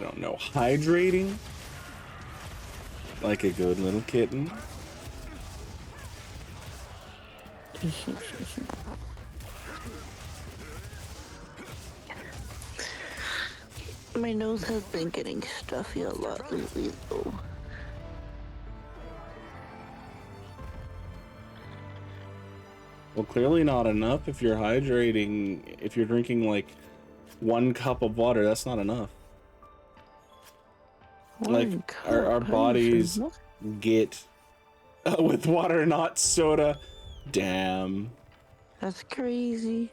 I don't know, hydrating like a good little kitten. My nose has been getting stuffy a lot lately, though. Well, clearly not enough. If you're hydrating, if you're drinking like 1 cup of water, that's not enough. Like our bodies get with water, not soda. Damn. That's crazy.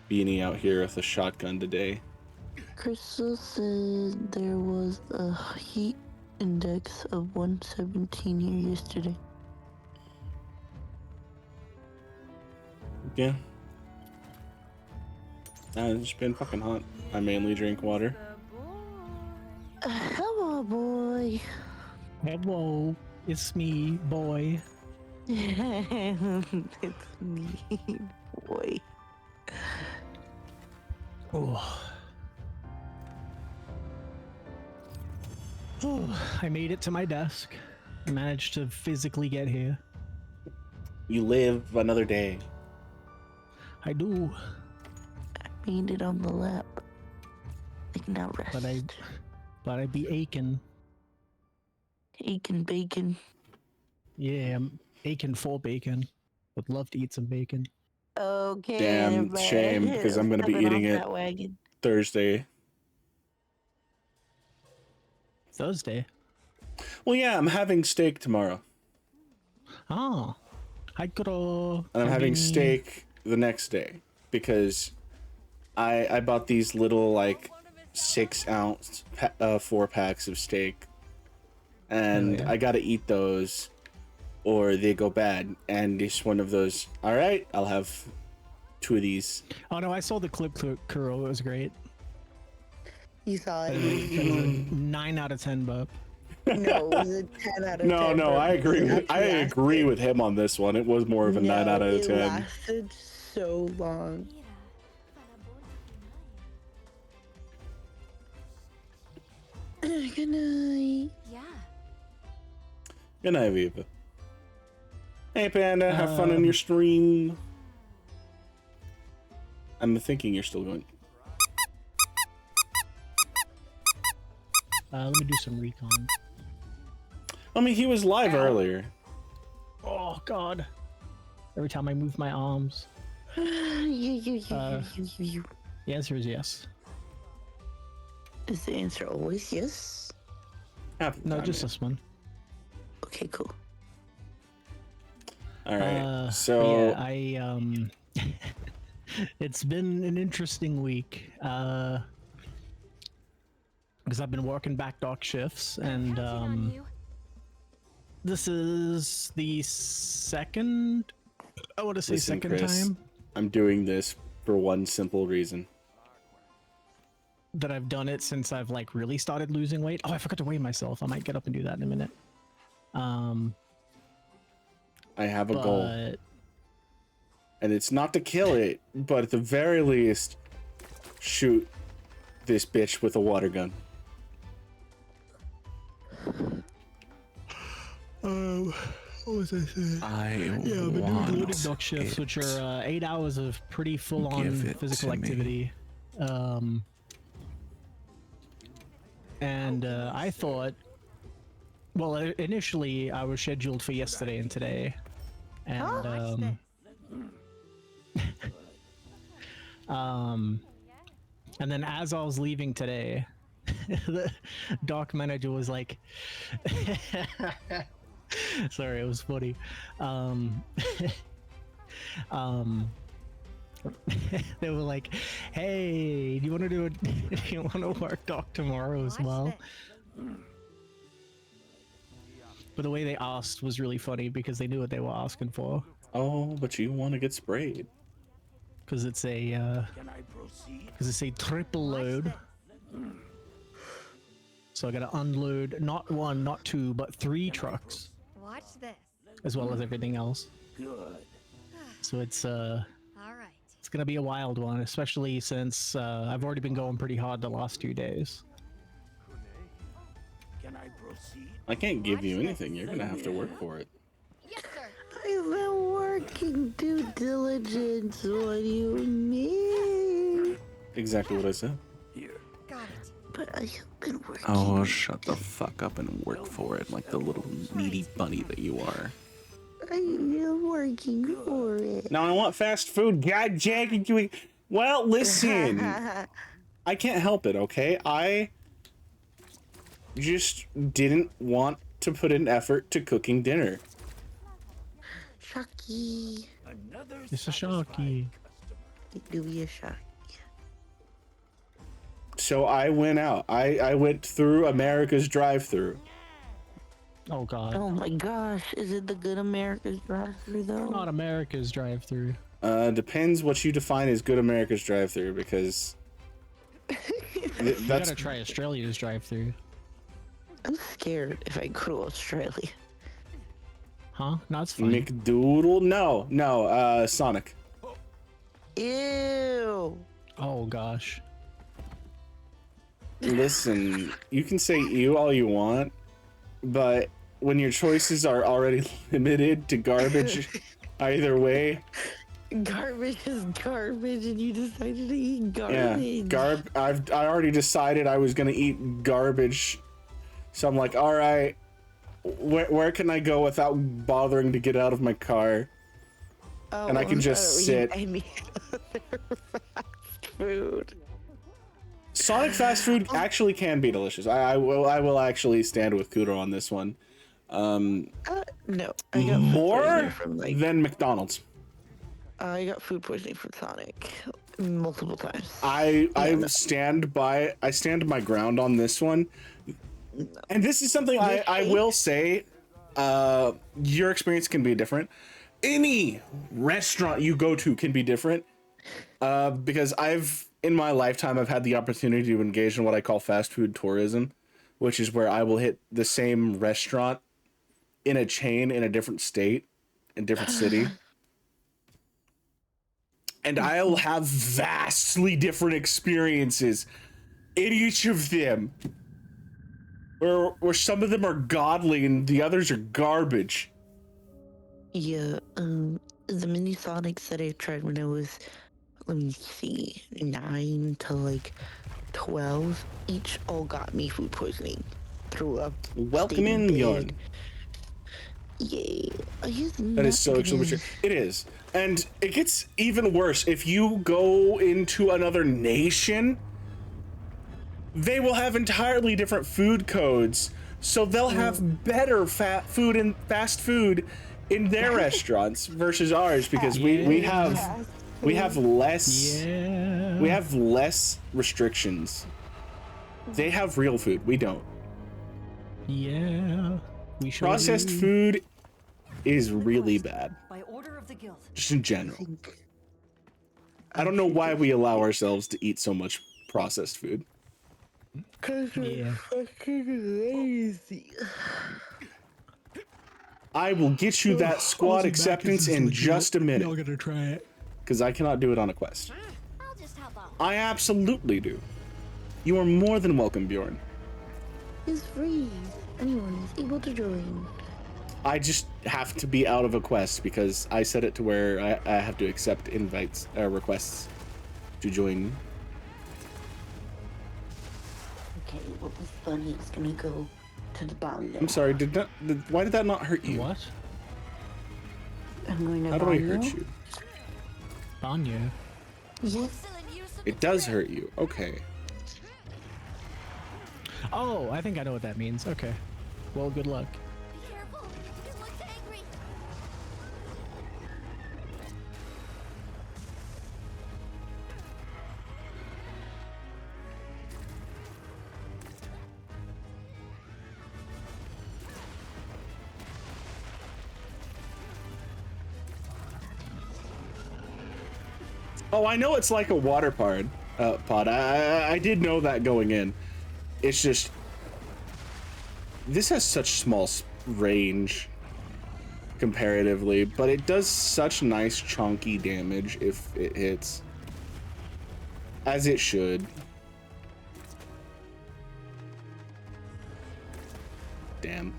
Beanie out here with a shotgun today. Crystal said there was a heat index of 117 here yesterday. Yeah. It's been fucking hot. I mainly drink water. Hello, boy. Hello, it's me, boy. It's me, boy. Oh. I made it to my desk. I managed to physically get here. You live another day. I do. I made it on the lap. I can now rest. But I be aching. Aching bacon. Yeah, I'm aching for bacon. Would love to eat some bacon. Okay. Damn shame, because I'm gonna be eating it Thursday. Thursday? Well, yeah, I'm having steak tomorrow. Oh. I could And I'm having steak the next day because I bought these little like 6-ounce 4-packs of steak, and I gotta eat those or they go bad. And it's one of those. All right, I'll have 2 of these. Oh no, I saw the clip curl. It was great. You saw it. It was a 9 out of 10 bub. No, it was a 10 out of 10. No, I agree with him on this one. It was more of a 9 out of 10. It lasted so long. Good night. Yeah. Good night, Viva. Hey, Panda, have fun on your stream. I'm thinking you're still going. Let me do some recon. I mean, he was live earlier. Oh, God. Every time I move my arms. The answer is yes. Is the answer always yes? No, just this one. Okay, cool. All right. So yeah, it's been an interesting week. Because I've been working back dock shifts, and this is the second. I want to say listen, second Chris, time. I'm doing this for one simple reason. That I've done it since I've like really started losing weight. Oh, I forgot to weigh myself. I might get up and do that in a minute. I have a goal, and it's not to kill it, but at the very least, shoot this bitch with a water gun. What was I saying? I've been doing loading dock shifts, which are 8 hours of pretty full-on physical activity. And I thought, well, initially I was scheduled for yesterday and today, and and then as I was leaving today, the dock manager was like, sorry, it was funny. They were like, "Hey, do you want to do it? Do you want to work dock tomorrow as well?" But the way they asked was really funny because they knew what they were asking for. Oh, but you want to get sprayed? Because it's a triple load. So I got to unload not 1, not 2, but 3 trucks. Watch this. As well as everything else. Good. So it's All right. it's it's gonna be a wild one, especially since I've already been going pretty hard the last 2 days. Can I proceed? I can't give you anything. You're gonna have to work for it. Yes, sir. I've been working due diligence. What do you mean? Exactly what I said. Here. Got it. But I have been working. Oh, shut the fuck up and work for it like the little needy bunny that you are. I am working for it. Now I want fast food. God, Jack, well, listen. I can't help it, okay? I just didn't want to put in effort to cooking dinner. Shocky. Another It's a satisfied shocky. Do be a shock. So I went out. I went through America's drive-thru. Oh god. Oh my gosh, is it the Good America's drive-thru though? Not America's drive-through. Depends what you define as good America's drive-thru, because You that's gotta try Australia's drive-through. I'm scared if I go to Australia. Huh? No, it's fine. McDoodle. No, Sonic. Ew. Oh gosh. Listen, you can say ew all you want, but when your choices are already limited to garbage, either way. Garbage is garbage, and you decided to eat garbage. Yeah, I already decided I was gonna eat garbage, so I'm like, all right, where can I go without bothering to get out of my car? Oh, and I can just sit. I need other fast food. Sonic fast food actually can be delicious. I will actually stand with Kudo on this one. No, I got More food poisoning from than McDonald's. I got food poisoning from Sonic multiple times. I stand my ground on this one. And this is something I will say, your experience can be different. Any restaurant you go to can be different, because in my lifetime, I've had the opportunity to engage in what I call fast food tourism, which is where I will hit the same restaurant in a chain in a different state, in a different city. And I'll have vastly different experiences in each of them. Where some of them are godly and the others are garbage. Yeah, the mini Sonics that I tried when I was, let me see, 9 to like 12, each all got me food poisoning. Threw up. Welcome stayed in, bed. Bjorn. Yay. That is so extremely true. It is. And it gets even worse. If you go into another nation, they will have entirely different food codes. So they'll have better fast food in their restaurants versus ours, because we have less restrictions. They have real food. We don't. Yeah. We should. Processed food is really bad. By order of the guild. Just in general. I don't know why we allow ourselves to eat so much processed food. Cause Yeah. fucking lazy. I will get you that squad acceptance in just a Y'all minute, gotta try it. because I cannot do it on a quest. I'll just hop on. I absolutely do. You are more than welcome, Bjorn. It's free. Anyone is able to join. I just have to be out of a quest because I set it to where I have to accept requests to join. Okay, well, this bunny is gonna go to the bottom. I'm sorry, why did that not hurt you? What? I'm going to How do I hurt you? Banya. Yes. It does hurt you. Okay. Oh, I think I know what that means. Okay. Well, good luck. Be careful. It looks angry. Oh, I know it's like a water pod. I did know that going in. It's just this has such small range. comparatively, but it does such nice chunky damage if it hits. As it should. Damn.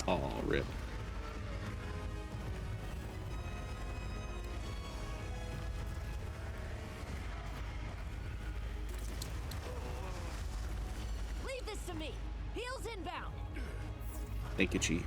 Oh, rip. Leave this to me. Heels inbound. Thank you, Chi.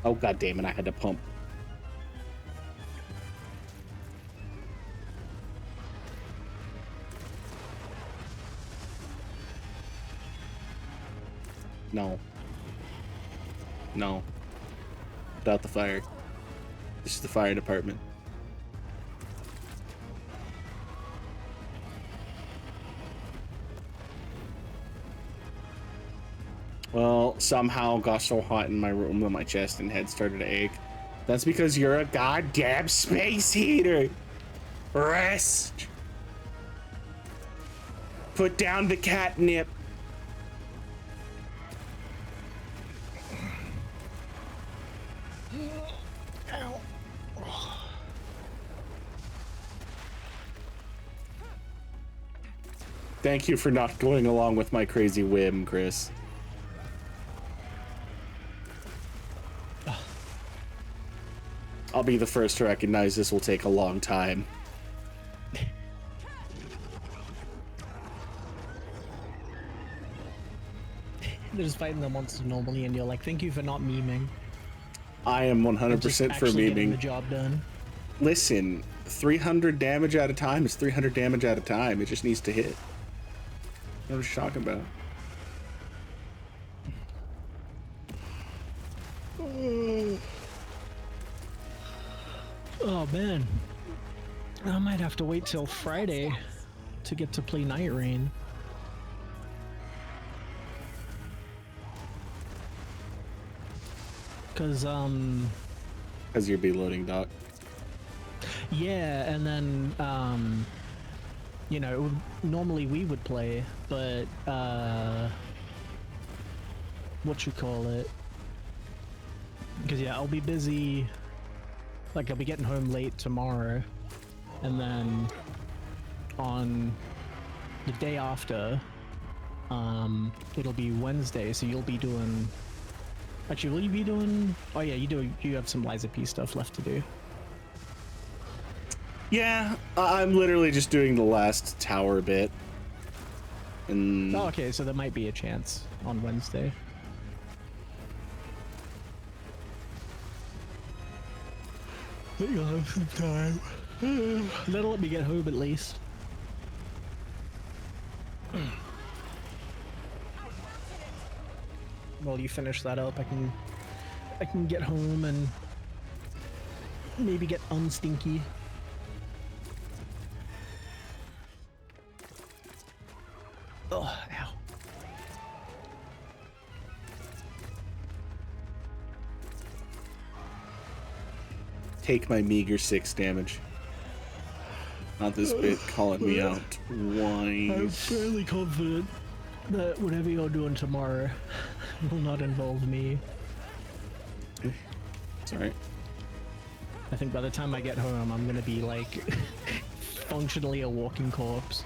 Oh, god damn it, I had to pump. No. No. Without the fire. This is the fire department. Well, somehow got so hot in my room that my chest and head started to ache. That's because you're a goddamn space heater. Rest. Put down the catnip. Thank you for not going along with my crazy whim, Chris. I'll be the first to recognize this will take a long time. They're just fighting the monster normally, and you're like, "Thank you for not memeing." I am 100% for getting the memeing. job done. Listen, 300 damage at a time is 300 damage at a time. It just needs to hit. What was you talking about? Oh man, I might have to wait till Friday to get to play Night Rain. Cause Because you're loading, Doc. yeah, and then you know, normally we would play, but what you call it? Because yeah, I'll be busy. Like, I'll be getting home late tomorrow, and then on the day after, it'll be Wednesday, so you'll be doing... Actually, will you be doing... Oh yeah, you have some Liza P stuff left to do. Yeah, I'm literally just doing the last tower bit. And Oh, okay, so there might be a chance on Wednesday. You'll have some time. That'll let me get home at least. While you finish that up, I can get home and maybe get unstinky. Oh, ow. take my meager 6 damage. Not this bit calling me out I'm twice. fairly confident that whatever you're doing tomorrow will not involve me. It's alright. I think by the time I get home, I'm gonna be like functionally a walking corpse.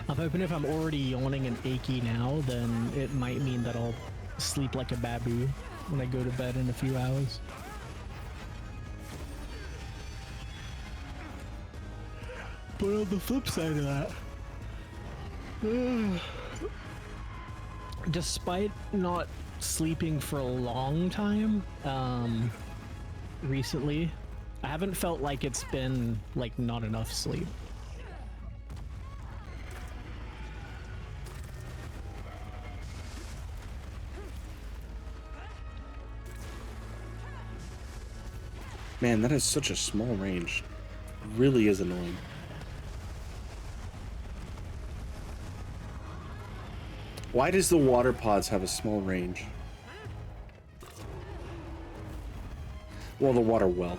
I'm hoping if I'm already yawning and achy now, then it might mean that I'll sleep like a babu when I go to bed in a few hours. But on the flip side of that, despite not sleeping for a long time recently, I haven't felt like it's been like not enough sleep. Man, that is such a small range. Really is annoying. Why does the water pods have a small range? Well, the water whelk.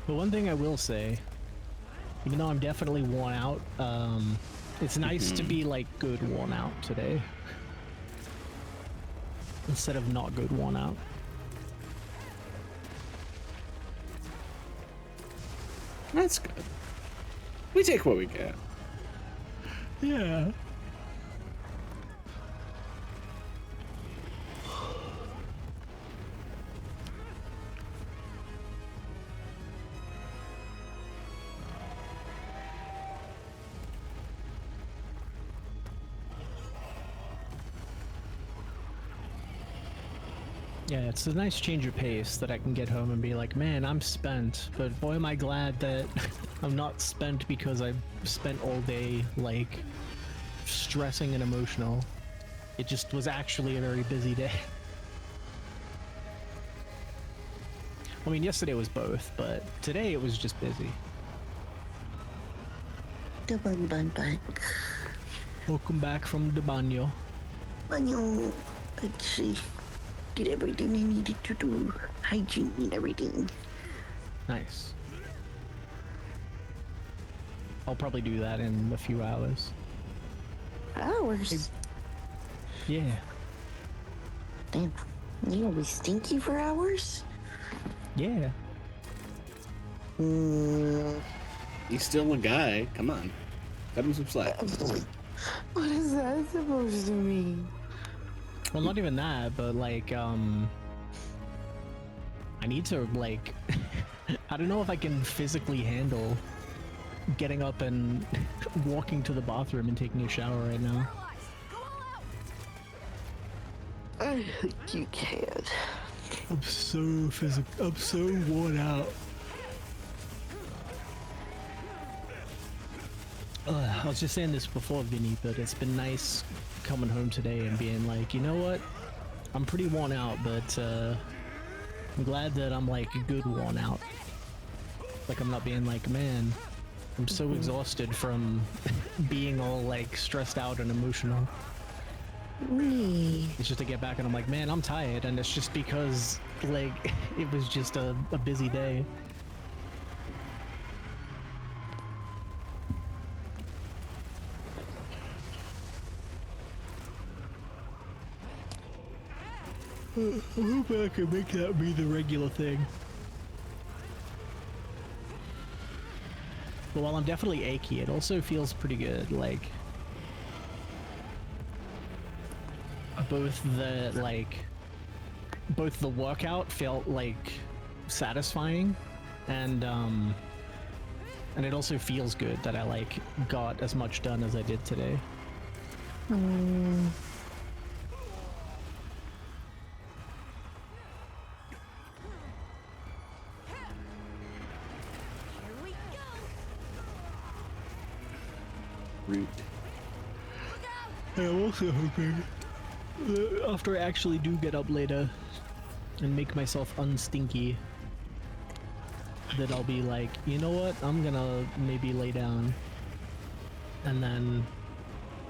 But one thing I will say, even though I'm definitely worn out, it's nice to be like good worn out today. Instead of not good worn out. That's good. We take what we get. Yeah. Yeah, it's a nice change of pace that I can get home and be like, man, I'm spent, but boy am I glad that I'm not spent because I've spent all day, like, stressing and emotional. It just was actually a very busy day. I mean, yesterday was both, but today it was just busy. The bun. Welcome back from the banyo. Banyo. Let's see. Did everything I needed to do. Hygiene and everything. Nice. I'll probably do that in a few hours. Hours? Yeah. Damn. You gonna be stinky for hours? Yeah. He's still a guy. Come on. Cut him some slack. What is that supposed to mean? Well, not even that, but like, I need to, like, I don't know if I can physically handle getting up and walking to the bathroom and taking a shower right now. I think you can. I'm so worn out. I was just saying this before, Vinny, but it's been nice coming home today and being like, you know what? I'm pretty worn out, but I'm glad that I'm like good worn out. Like I'm not being like, man, I'm so exhausted from being all like stressed out and emotional. It's just to get back and I'm like, man, I'm tired, and it's just because like it was just a busy day. I hope I can make that be the regular thing. But while I'm definitely achy, it also feels pretty good. Like both the workout felt like satisfying, and it also feels good that I like got as much done as I did today. Root. I'm also hoping that after I actually do get up later and make myself unstinky, that I'll be like, you know what, I'm gonna maybe lay down, and then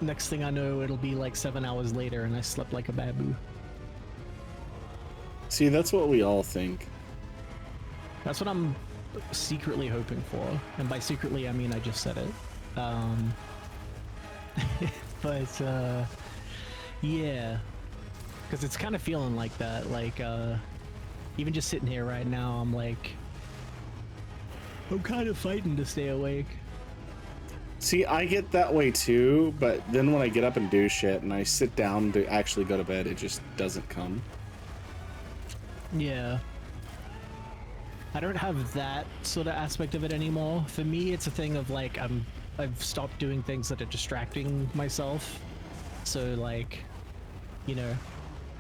next thing I know it'll be like 7 hours later and I slept like a babu. See, that's what we all think. That's what I'm secretly hoping for, and by secretly I mean I just said it. But yeah, because it's kind of feeling like that. Like even just sitting here right now, I'm like, I'm kind of fighting to stay awake. See, I get that way too, but then when I get up and do shit and I sit down to actually go to bed, it just doesn't come. Yeah. I don't have that sort of aspect of it anymore. For me, it's a thing of like I've stopped doing things that are distracting myself. So like, you know,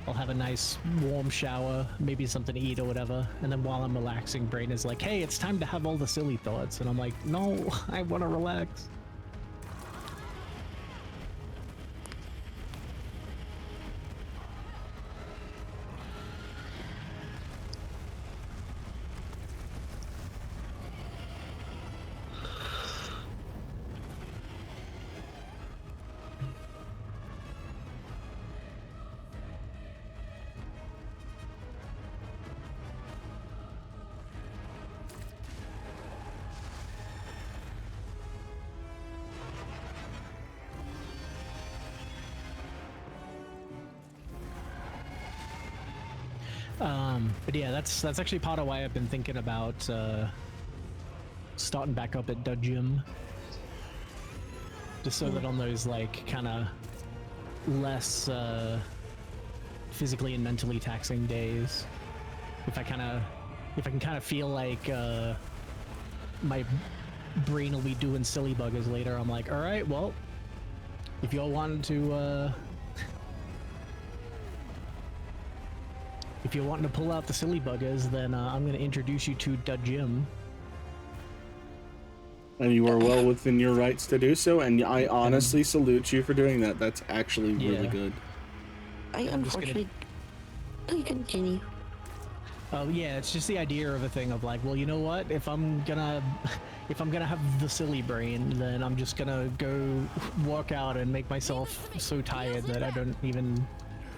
I'll have a nice warm shower, maybe something to eat or whatever, and then while I'm relaxing, brain is like, hey, it's time to have all the silly thoughts, and I'm like, no, I want to relax. But yeah, that's actually part of why I've been thinking about starting back up at the gym, just so that on those like kind of less physically and mentally taxing days, if I can kind of feel like my brain will be doing silly buggers later, I'm like, all right, well, if y'all want to if you're wanting to pull out the silly buggers, then I'm going to introduce you to the gym. And you are well within your rights to do so, and I honestly salute you for doing that. That's actually really good. I unfortunately... Please continue. Oh yeah, it's just the idea of a thing of like, well, you know what? If I'm gonna have the silly brain, then I'm just gonna go work out and make myself so tired that I don't even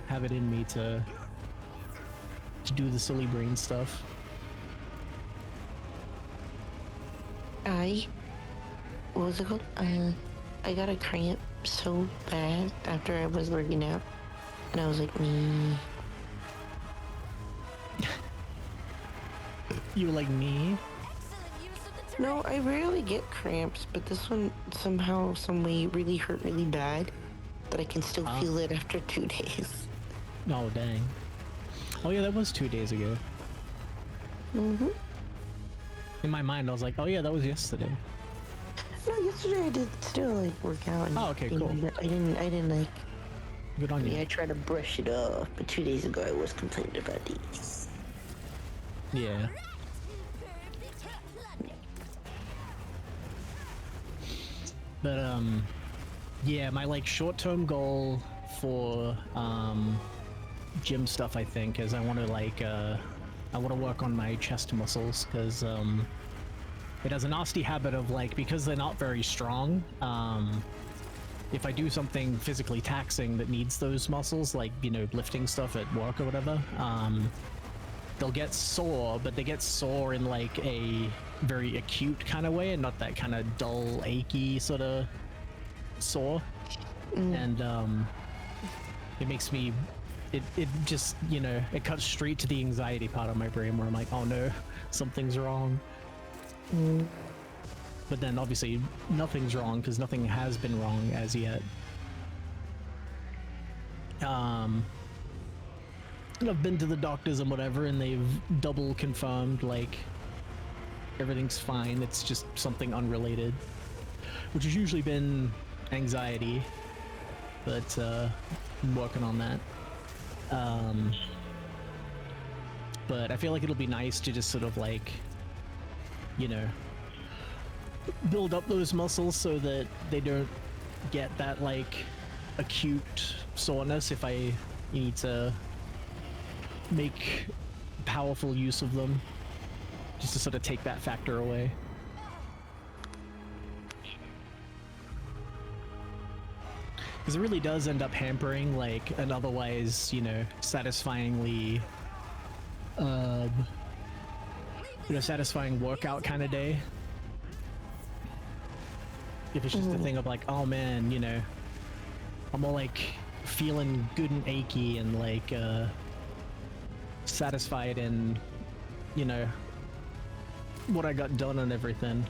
have it in me to do the silly brain stuff. What was it called? I got a cramp so bad after I was working out, and I was like, me. You were like me? No, I rarely get cramps, but this one somehow, some way, really hurt really bad, that I can still feel it after 2 days. Oh dang. Oh yeah, that was 2 days ago. Mm-hmm. In my mind, I was like, oh yeah, that was yesterday. No, yesterday I did still like work out. And, oh, okay, cool. I didn't like. Good on you. I tried to brush it off, but 2 days ago I was complaining about these. Yeah. But yeah, my like short-term goal for gym stuff, I think, is I want to like I want to work on my chest muscles, because it has a nasty habit of like, because they're not very strong, if I do something physically taxing that needs those muscles, like, you know, lifting stuff at work or whatever, they'll get sore, but they get sore in like a very acute kind of way, and not that kind of dull, achy sort of sore. And it makes me, it just, you know, it cuts straight to the anxiety part of my brain where I'm like, oh no, something's wrong. But then obviously nothing's wrong, because nothing has been wrong as yet. And I've been to the doctors and whatever, and they've double confirmed like everything's fine, it's just something unrelated, which has usually been anxiety, but I'm working on that. But I feel like it'll be nice to just sort of like, you know, build up those muscles so that they don't get that like acute soreness if I need to make powerful use of them, just to sort of take that factor away. Because it really does end up hampering like an otherwise, you know, satisfyingly satisfying workout kind of day. If it's just a thing of like, oh man, you know, I'm all like feeling good and achy and like satisfied in, you know, what I got done and everything.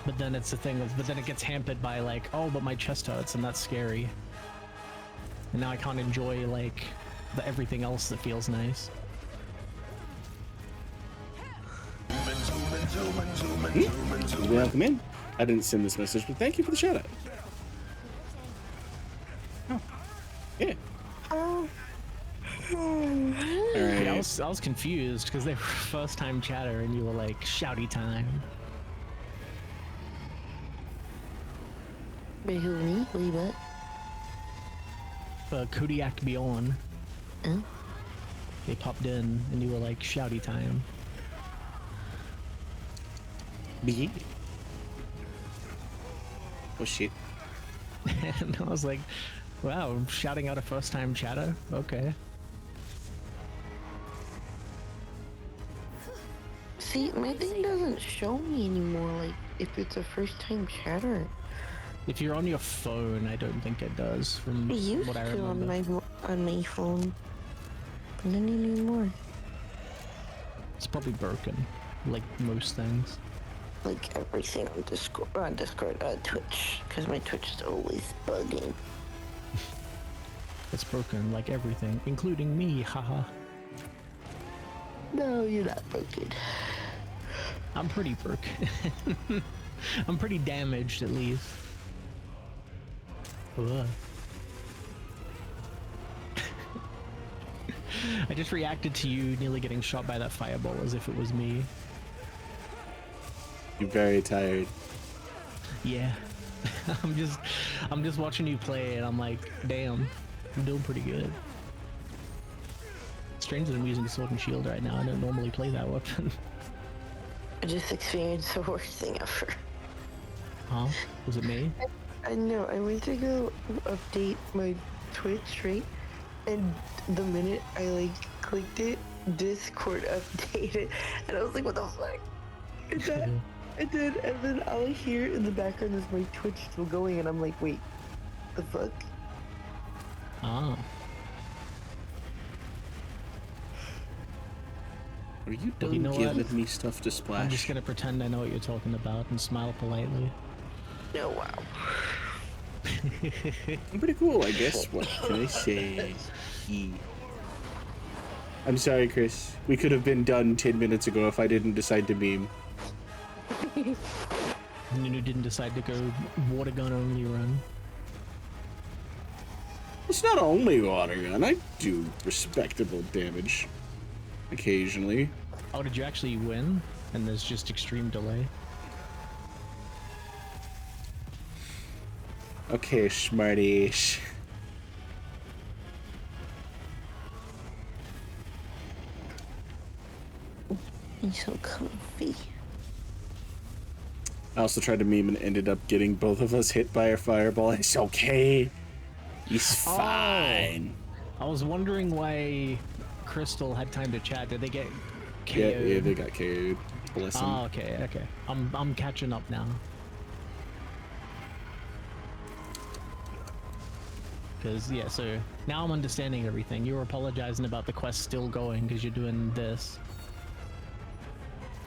But then it's the thing of, but then it gets hampered by like, oh, but my chest hurts and that's scary. And now I can't enjoy like everything else that feels nice. Welcome in. I didn't send this message, but thank you for the shout out. Oh. Yeah. Oh. Alright. Yeah, I was confused because they were first time chatter and you were like shouty time. Wait, who, me? What you bet? Kodiak Bjorn. Huh? They popped in and you were like shouty time. Yeah. Oh shit. And I was like, wow, shouting out a first time chatter? Okay. See, my thing doesn't show me anymore, like, if it's a first-time chatter. If you're on your phone, I don't think it does, from It used what I to remember. on my phone, but not anymore. It's probably broken, like most things. Like everything on Discord, Twitch, because my Twitch is always bugging. It's broken like everything, including me, haha. No, you're not broken. I'm pretty broken. I'm pretty damaged, at least. Ugh. I just reacted to you nearly getting shot by that fireball as if it was me. You're very tired. Yeah. I'm just watching you play and I'm like, damn, I'm doing pretty good. Strange that I'm using Sword and Shield right now. I don't normally play that weapon. I just experienced the worst thing ever. Huh? Was it me? I know, I went to go update my Twitch, right? And the minute I like clicked it, Discord updated, and I was like, what the fuck? And then all I hear in the background is my Twitch still going, and I'm like, wait, the fuck? Ah. Are you Well, done you know giving what? me stuff to splash? I'm just gonna pretend I know what you're talking about and smile politely. No, wow. I'm pretty cool, I guess. What can I say? I'm sorry, Chris. We could have been done 10 minutes ago if I didn't decide to meme. And you didn't decide to go water gun only run. It's not only water gun. I do respectable damage occasionally. Oh, did you actually win? And there's just extreme delay? Okay, smarty-ish. He's so comfy. I also tried to meme and ended up getting both of us hit by a fireball. It's okay. He's fine. I was wondering why Crystal had time to chat. Did they get KO'd? Yeah, they got KO'd. Bless them. Oh, okay. I'm catching up now. Because, yeah, so now I'm understanding everything. You were apologizing about the quest still going because you're doing this.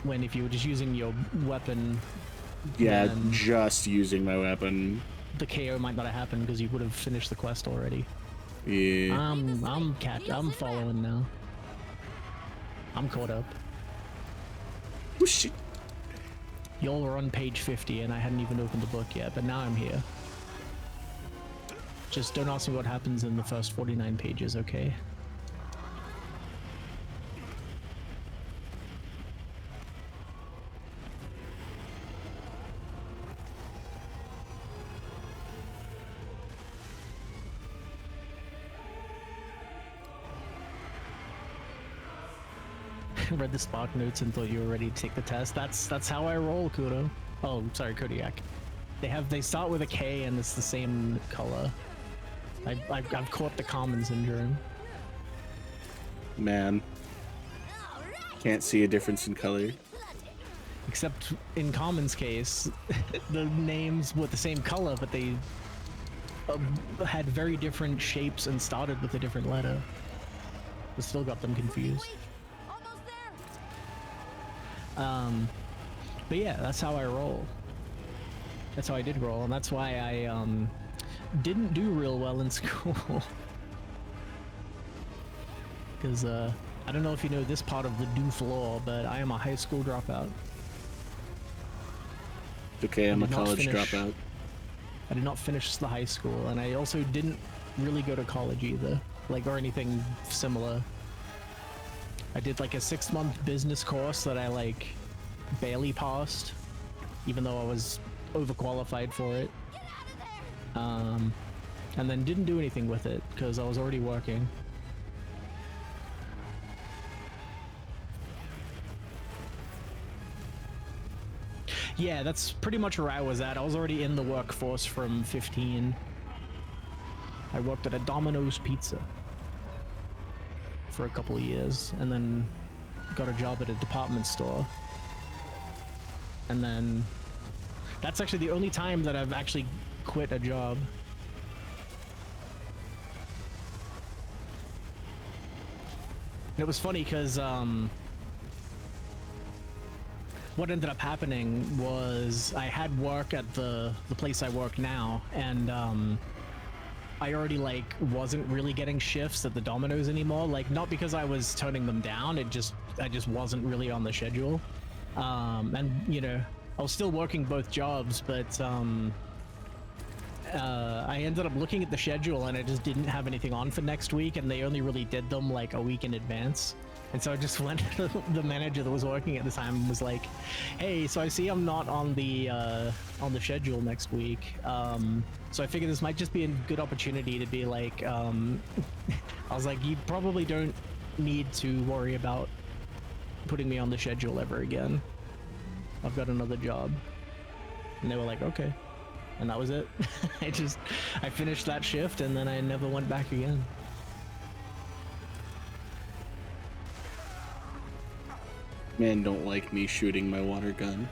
When if you were just using your weapon, Yeah, then just using my weapon. the KO might not have happened because you would have finished the quest already. Yeah. I'm following now. I'm caught up. Oh, shit. Y'all were on page 50 and I hadn't even opened the book yet, but now I'm here. Just don't ask me what happens in the first 49 pages, okay? Read the Spark notes and thought you were ready to take the test. That's how I roll, Kudo. Oh, sorry, Kodiak. They start with a K and it's the same color. I've caught the common syndrome. Man. Can't see a difference in color. Except in Common's case, the names were the same color, but they had very different shapes and started with a different letter. It still got them confused. Almost there. But yeah, that's how I roll. That's how I did roll, and that's why I didn't do real well in school. Because I don't know if you know this part of the doof lore, but I am a high school dropout. Okay, I'm a did not college finish- dropout. I did not finish the high school, and I also didn't really go to college either, like, or anything similar. I did like a 6-month business course that I like barely passed, even though I was overqualified for it. And then didn't do anything with it because I was already working. Yeah, that's pretty much where I was at. I was already in the workforce from 15. I worked at a Domino's Pizza for a couple of years, and then got a job at a department store. And then that's actually the only time that I've actually quit a job. And it was funny because what ended up happening was I had work at the place I work now, and I already like wasn't really getting shifts at the Domino's anymore. Like, not because I was turning them down, I just wasn't really on the schedule. And you know, I was still working both jobs, but I ended up looking at the schedule and I just didn't have anything on for next week, and they only really did them like a week in advance. And so I just went to the manager that was working at the time and was like, "Hey, so I see I'm not on the schedule next week. So I figured this might just be a good opportunity to be like, I was like, you probably don't need to worry about putting me on the schedule ever again. I've got another job." And they were like, "Okay." And that was it. I finished that shift and then I never went back again. Man don't like me shooting my water gun.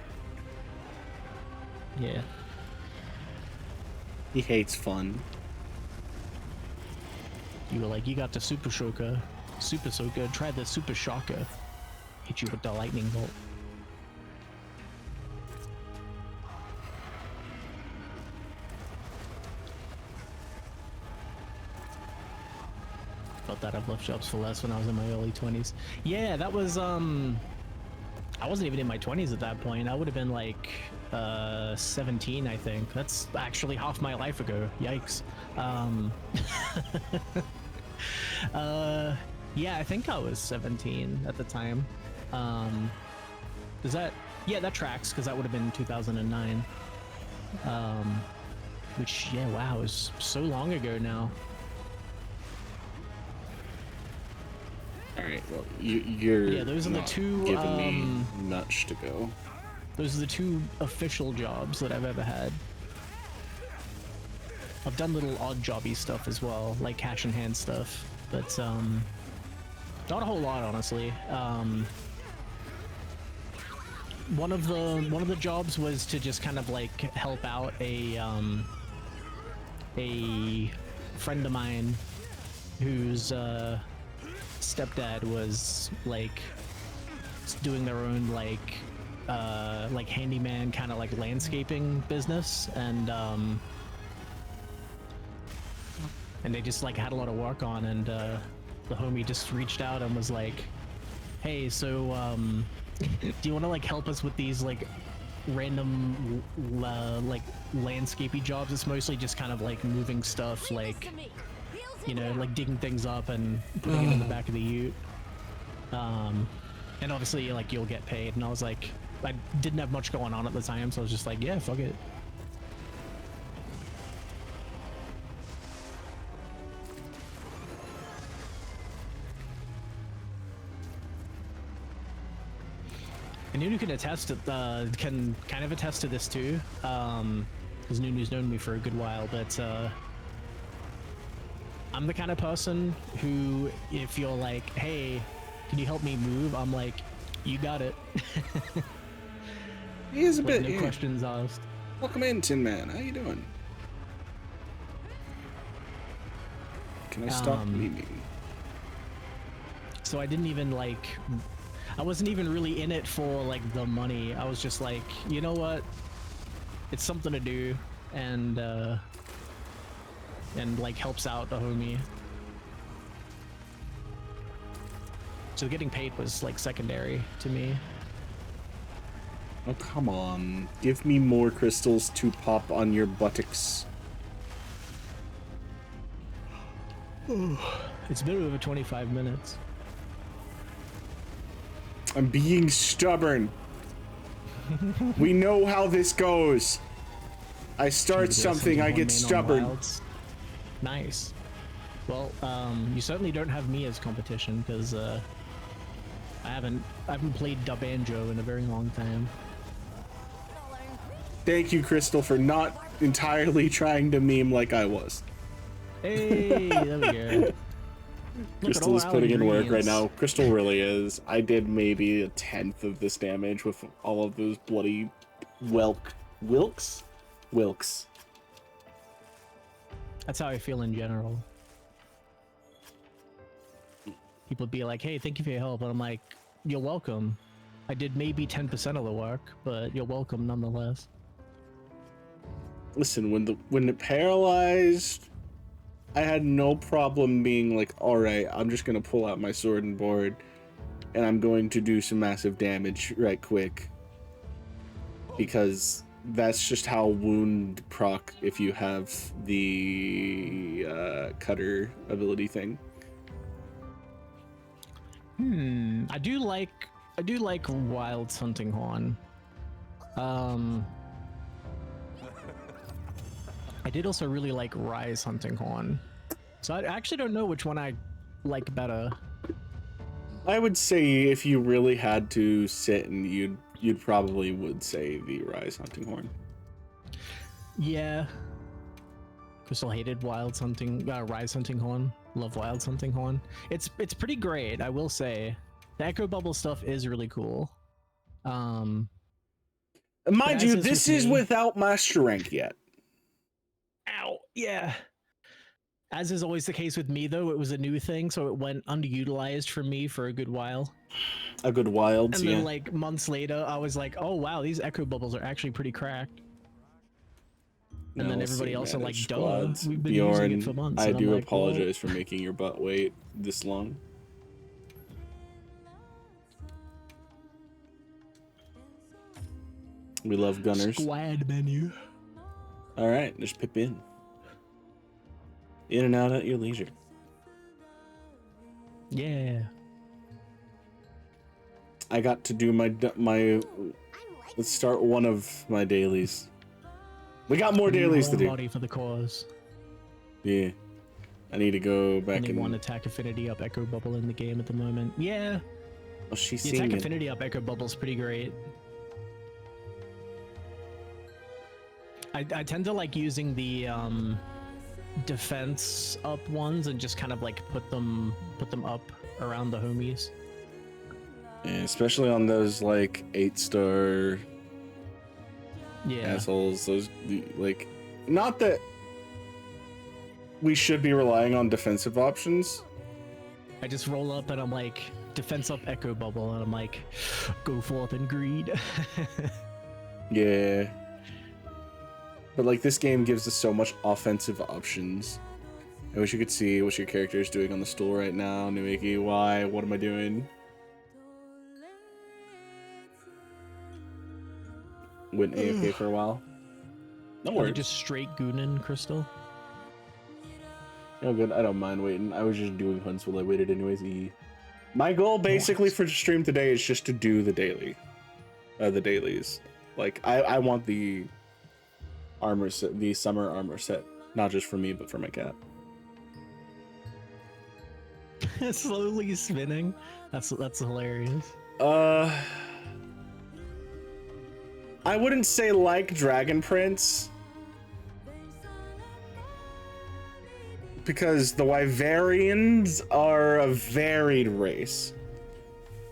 Yeah. He hates fun. You were like, "You got the super soaker, try the super shocker. Hit you with the lightning bolt." About that, I've left jobs for less when I was in my early 20s. Yeah, that was I wasn't even in my 20s at that point. I would have been like 17, I think. That's actually half my life ago. Yikes. Yeah, I think I was 17 at the time. Does that... Yeah, that tracks, because that would have been 2009. Which, yeah, wow, is so long ago now. Alright, well, you're Yeah, those are the not two, giving me much to go. Those are the two official jobs that I've ever had. I've done little odd jobby stuff as well, like cash in hand stuff, but not a whole lot, honestly. One of the jobs was to just kind of like help out a friend of mine whose stepdad was like doing their own like handyman kind of like landscaping business, and they just like had a lot of work on, and the homie just reached out and was like, "Hey, so do you want to like help us with these like random like landscapey jobs?" It's mostly just kind of like moving stuff, like, you know, like digging things up and putting it in the back of the ute. And obviously, like, you'll get paid. And I was like, I didn't have much going on at the time, so I was just like, yeah, fuck it. And Nunu can attest to, can kind of attest to this too, because Nunu's known me for a good while, but I'm the kind of person who, if you're like, "Hey, can you help me move?" I'm like, "You got it." He is a Like, bit... no questions asked. Welcome in, Tin Man. How you doing? Can I stop memeing? So I didn't even like, I wasn't even really in it for like the money. I was just like, you know what? it's something to do, and like helps out the homie. So getting paid was like secondary to me. Oh, come on. Give me more crystals to pop on your buttocks. It's been over 25 minutes. I'm being stubborn. We know how this goes. I start something, I get stubborn. Nice. Well, you certainly don't have me as competition because I haven't played Da Banjo in a very long time. Thank you, Crystal, for not entirely trying to meme like I was. Hey, there we go. Crystal is putting in work right now. Crystal really is. I did maybe 1/10 of this damage with all of those bloody Wilks. That's how I feel in general. People be like, hey, thank you for your help. And I'm like, you're welcome. I did maybe 10% of the work, but you're welcome nonetheless. Listen, when it paralyzed, I had no problem being like, all right, I'm just gonna pull out my sword and board, and I'm going to do some massive damage right quick, because that's just how wound proc if you have the cutter ability thing. I do like Wild Hunting Horn. I did also really like Rise Hunting Horn. So I actually don't know which one I like better. I would say if you really had to sit, and you'd probably would say the Rise Hunting Horn. Yeah. Crystal hated Rise Hunting Horn. Love Wild Hunting Horn. It's pretty great, I will say. The Echo Bubble stuff is really cool. Mind you, this is without Master Rank yet. Ow, yeah. As is always the case with me, though, it was a new thing, so it went underutilized for me for a good while. A good while, and then like months later, I was like, "Oh wow, these Echo Bubbles are actually pretty cracked." And then everybody else are like, "Duh, we've been using it for months." I do apologize for making your butt wait this long. We love gunners. Squad menu. All right, just pip in. In and out at your leisure. Yeah. I got to do my let's start one of my dailies. We got more dailies to do. Body for the cause. Yeah. I need to go back and one attack affinity up Echo Bubble in the game at the moment. Yeah. Oh, she's the seeing attack it. affinity up Echo Bubble's pretty great. I tend to like using the defense up ones and just kind of like put them up around the homies. Yeah, especially on those like 8-star assholes. Those like, not that we should be relying on defensive options. I just roll up and I'm like, defense up Echo Bubble, and I'm like, go forth and greed. Yeah. But like, this game gives us so much offensive options. I wish you could see what your character is doing on the stool right now. Nuiki, why? What am I doing? Went AFK for a while. No worries. Just straight goonin, Crystal. Oh, good. I don't mind waiting. I was just doing hunts while I waited anyways. My goal basically for stream today is just to do the dailies. Like, I want the armor set, the summer armor set, not just for me, but for my cat. Slowly spinning. That's hilarious. I wouldn't say like Dragon Prince, because the Wyverians are a varied race.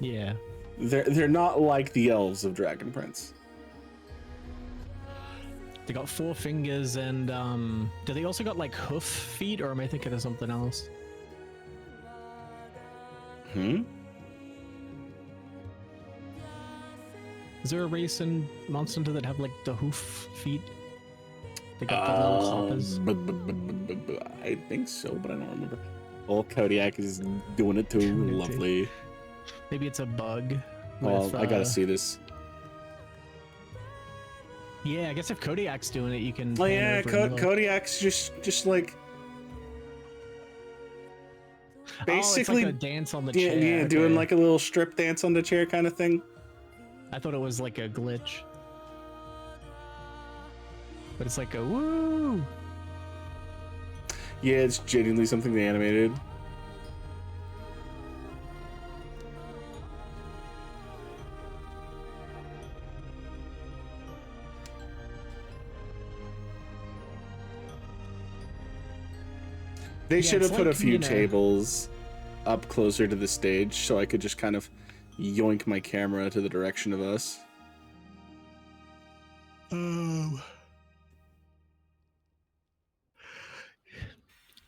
Yeah. They're not like the elves of Dragon Prince. They got 4 fingers and do they also got like hoof feet, or am I thinking of something else? Is there a race in Monster Hunter that have like the hoof feet? They got the little hoppers. I think so, but I don't remember. Oh, Kodiak is doing it too. Doing it too. Lovely. Maybe it's a bug. Oh, with, I gotta see this. Yeah, I guess if Kodiak's doing it, you can. Oh pan yeah, over and look. Kodiak's just like basically oh, it's like a dance on the yeah, chair. yeah, doing okay. like a little strip dance on the chair kind of thing. I thought it was like a glitch. But it's like a woo. Yeah, it's genuinely something they animated. They Yeah, should have it's put a like, few you know- tables up closer to the stage so I could just kind of yoink my camera to the direction of us.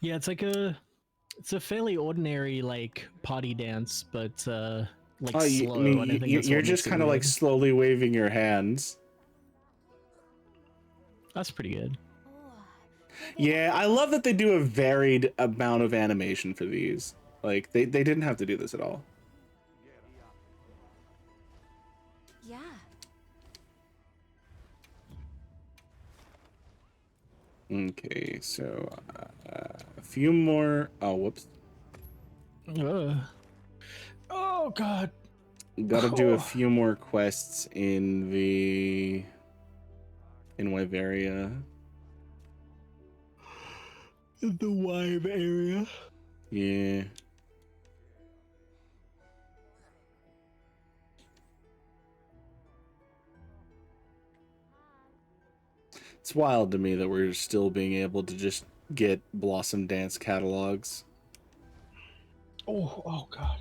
Yeah, it's like it's a fairly ordinary like party dance, but like Oh, slow. I mean, and I think that's what you're just makes it kind of like weird. slowly waving your hands. That's pretty good. Yeah, I love that they do a varied amount of animation for these. Like, they didn't have to do this at all. Yeah. Okay, so a few more. Oh, whoops. Oh god. Gotta do a Oh. few more quests in Wyveria. The Wive area. Yeah. It's wild to me that we're still being able to just get Blossom Dance catalogs. Oh god.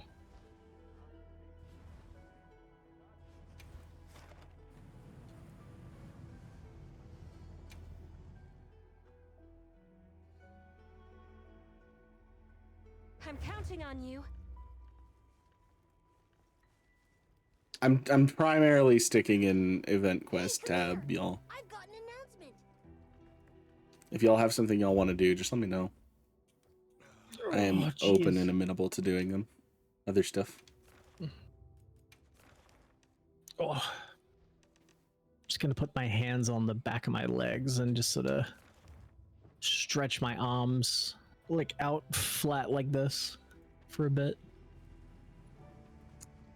I'm counting on you. I'm primarily sticking in event quest tab, y'all. I've got an announcement. If y'all have something y'all want to do, just let me know. I am Oh, open jeez. and amenable to doing them. Other stuff. Oh. Just gonna put my hands on the back of my legs and just sort of stretch my arms like out flat like this for a bit.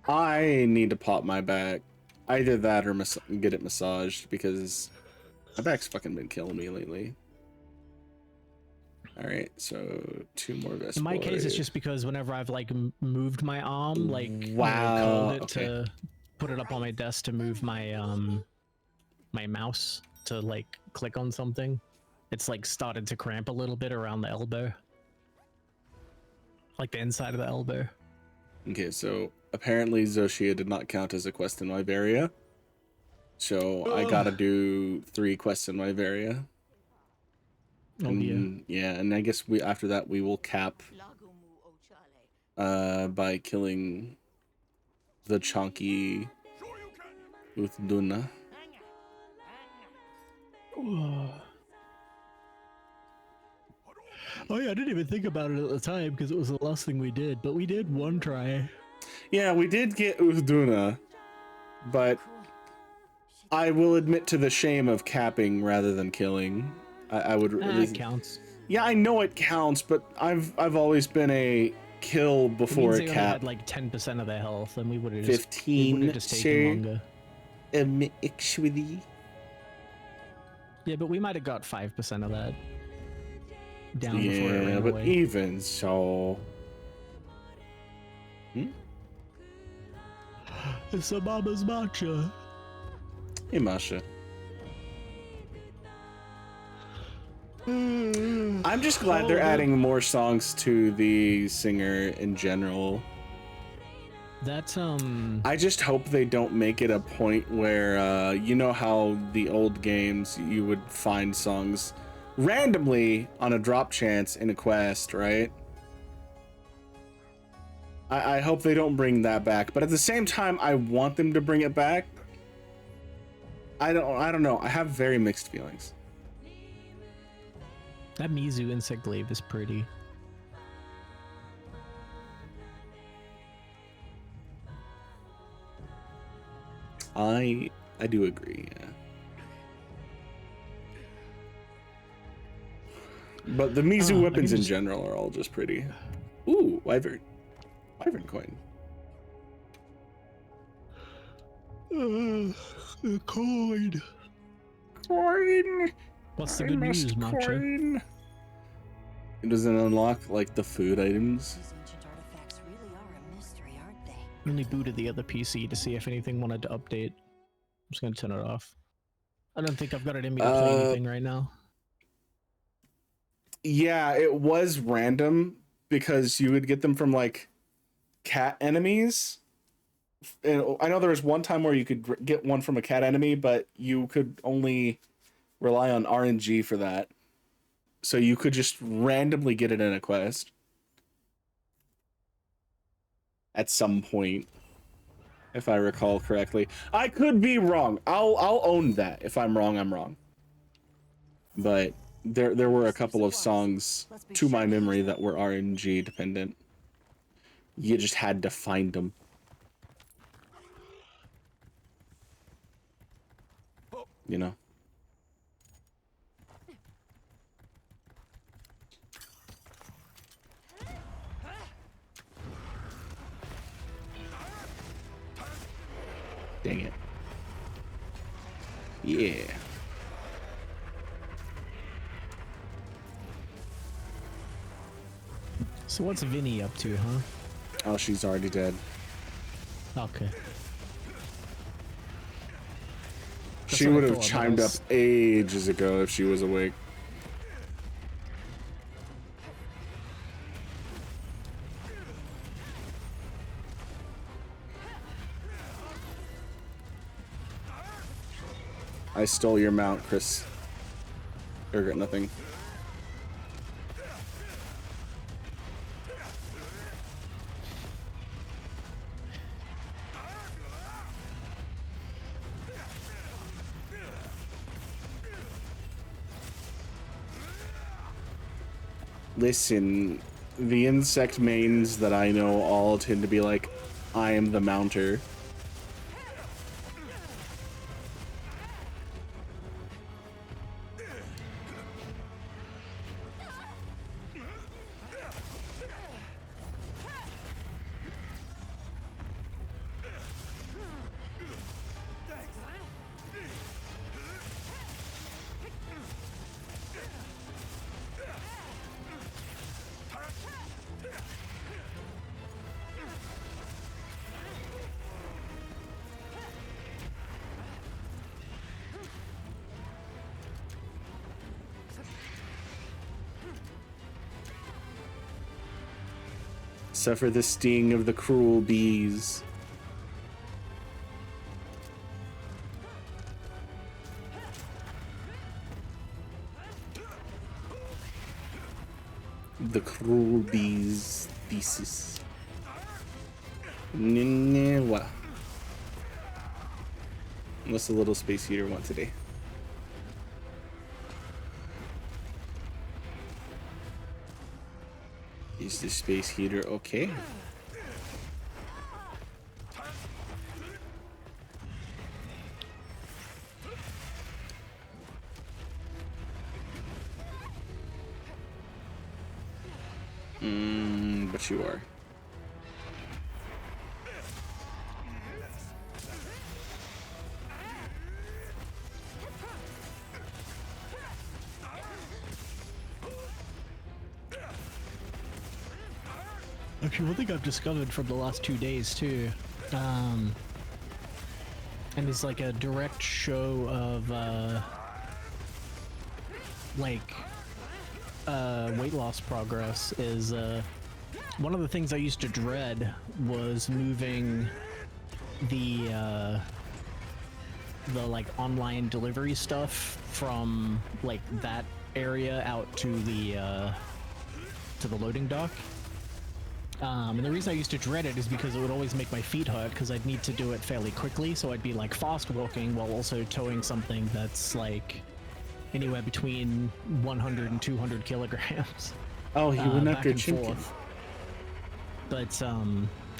I need to pop my back. Either that or get it massaged because my back's fucking been killing me lately. All right, so 2 more Vespoids. In my case, it's just because whenever I've like moved my arm, like Wow, curled it okay. to put it up on my desk to move my my mouse to like click on something, it's like started to cramp a little bit around the elbow, like the inside of the elbow. Okay, so apparently Zoshia did not count as a quest in Wyveria. So I gotta do 3 quests in Wyveria. Oh dear. And, yeah, and I guess after that we will cap by killing the chunky Uthduna. Oh yeah, I didn't even think about it at the time because it was the last thing we did, but we did one try. Yeah, we did get Uthduna, but I will admit to the shame of capping rather than killing. I would. That counts. Yeah, I know it counts, but I've always been a kill It before means a they only cap. had like 10% of their health, and we would have 15, just sir. taken longer. Actually. Yeah, but we might have got 5% of that down before it Yeah, ran but away. even so. It's a mama's matcha. Hey, Masha. I'm just glad they're adding more songs to the singer in general. That's I just hope they don't make it a point where you know how the old games you would find songs randomly on a drop chance in a quest, right? I hope they don't bring that back, but at the same time I want them to bring it back I don't know. I have very mixed feelings. That Mizu insect glaive is pretty. I do agree, yeah. But the Mizu weapons in general are all just pretty. Ooh, wyvern coin. Coin. Coin. What's the good news, Matcha? It doesn't unlock like the food items. These ancient artifacts really are a mystery, aren't they? Only booted the other PC to see if anything wanted to update. I'm just gonna turn it off. I don't think I've got it in me to play anything right now. Yeah, it was random because you would get them from like cat enemies. And I know there was one time where you could get one from a cat enemy, but you could only rely on RNG for that. So you could just randomly get it in a quest at some point, if I recall correctly. I could be wrong. I'll own that. If I'm wrong, I'm wrong. But there were a couple of songs to my memory that were RNG dependent. You just had to find them. You know? Dang it. Yeah. So what's Vinny up to, huh? Oh, she's already dead. Okay. She would have chimed up ages ago if she was awake. I stole your mount, Chris. I regret nothing. Listen, the insect mains that I know all tend to be like, I am the mounter. Suffer the sting of the cruel bees. The cruel bees thesis. What? What's the little space heater want today? Is the space heater okay? But you are. Actually, one thing I've discovered from the last 2 days too, and it's like a direct show of weight loss progress, is one of the things I used to dread was moving the like online delivery stuff from like that area out to the loading dock. And the reason I used to dread it is because it would always make my feet hurt because I'd need to do it fairly quickly. So I'd be like fast walking while also towing something that's like anywhere between 100 and 200 kilograms. Oh, you went back after and Chimkin. forth. But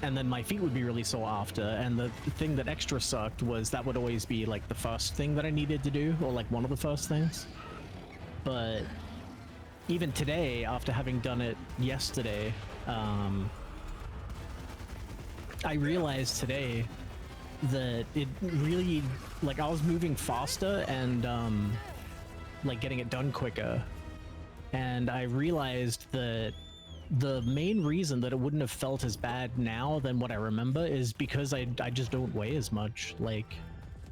and then my feet would be really sore after. And the thing that extra sucked was that would always be like the first thing that I needed to do, or like one of the first things. But even today, after having done it yesterday, I realized today that it really, like, I was moving faster and like getting it done quicker, and I realized that the main reason that it wouldn't have felt as bad now than what I remember is because I just don't weigh as much. Like,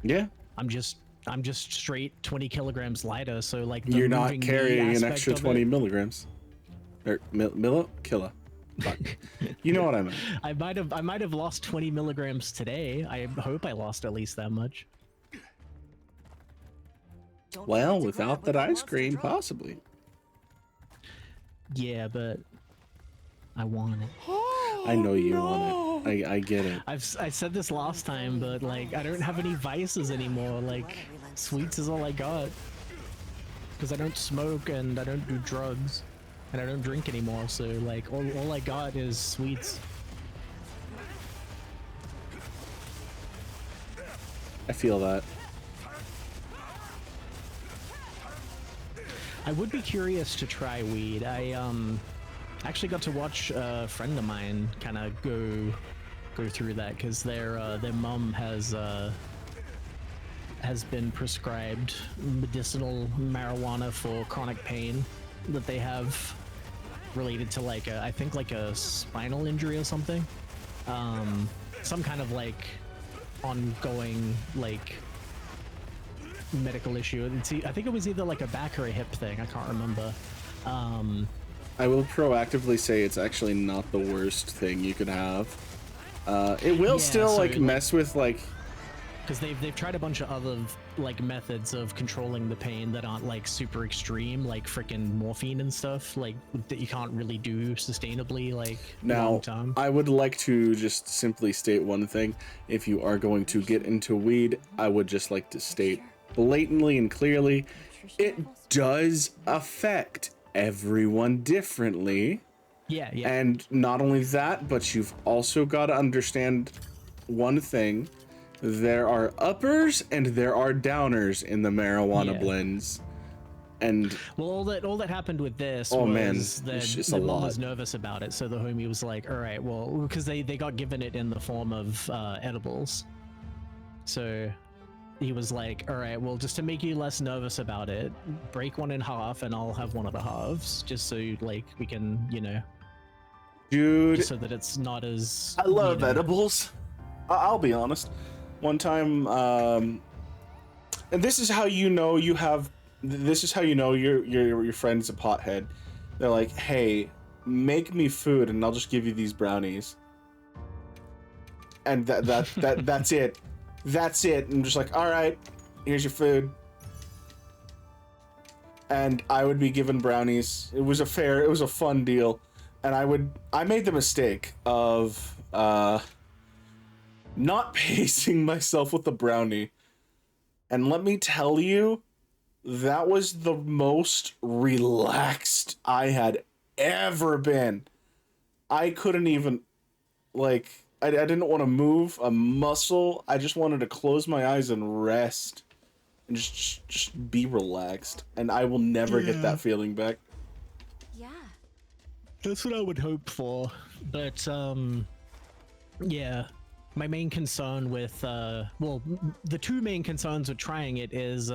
Yeah. I'm just straight 20 kilograms lighter, so like the You're not moving knee carrying an aspect extra of 20 it, milligrams. Or killa. Fuck. You know what I mean. I might have lost 20 milligrams today. I hope I lost at least that much. Don't Well, forget to without grab that what ice monster cream, dropped. possibly. Yeah, but I want it. I know you want it. I get it. I said this last time, but like I don't have any vices anymore. Like sweets is all I got. Because I don't smoke and I don't do drugs and I don't drink anymore. So like all I got is sweets. I feel that. I would be curious to try weed. I actually got to watch a friend of mine kind of go through that because their mom has been prescribed medicinal marijuana for chronic pain that they have related to like I think like a spinal injury or something. Some kind of like ongoing like medical issue. I think it was either like a back or a hip thing. I can't remember. I will proactively say it's actually not the worst thing you could have. It will Yeah, still so, like mess with like. Because they've tried a bunch of other like methods of controlling the pain that aren't like super extreme, like freaking morphine and stuff, like that you can't really do sustainably like Now, long term. I would like to just simply state one thing. If you are going to get into weed, I would just like to state blatantly and clearly, it does affect everyone differently. Yeah. And not only that, but you've also got to understand one thing. There are uppers and there are downers in the marijuana Yeah. blends. And Well, all that happened with this Oh, was man, that it's just the a mom lot. was nervous about it, so the homie was like, "All right, well," because they got given it in the form of edibles, so he was like, "All right, well, just to make you less nervous about it, break one in half, and I'll have one of the halves, just so like we can, you know, dude, just so that it's not as." I love you know, edibles. I'll be honest. One time, and this is how you know you have. This is how you know your friend's a pothead. They're like, "Hey, make me food, and I'll just give you these brownies." And that's it. That's it. And I'm just like, "All right, here's your food." And I would be given brownies. It was a fun deal, and I made the mistake of not pacing myself with the brownie. And let me tell you, that was the most relaxed I had ever been. I couldn't even, like, I didn't want to move a muscle. I just wanted to close my eyes and rest. And just be relaxed. And I will never get that feeling back. Yeah. That's what I would hope for, but yeah. My main concern with well, the two main concerns with trying it is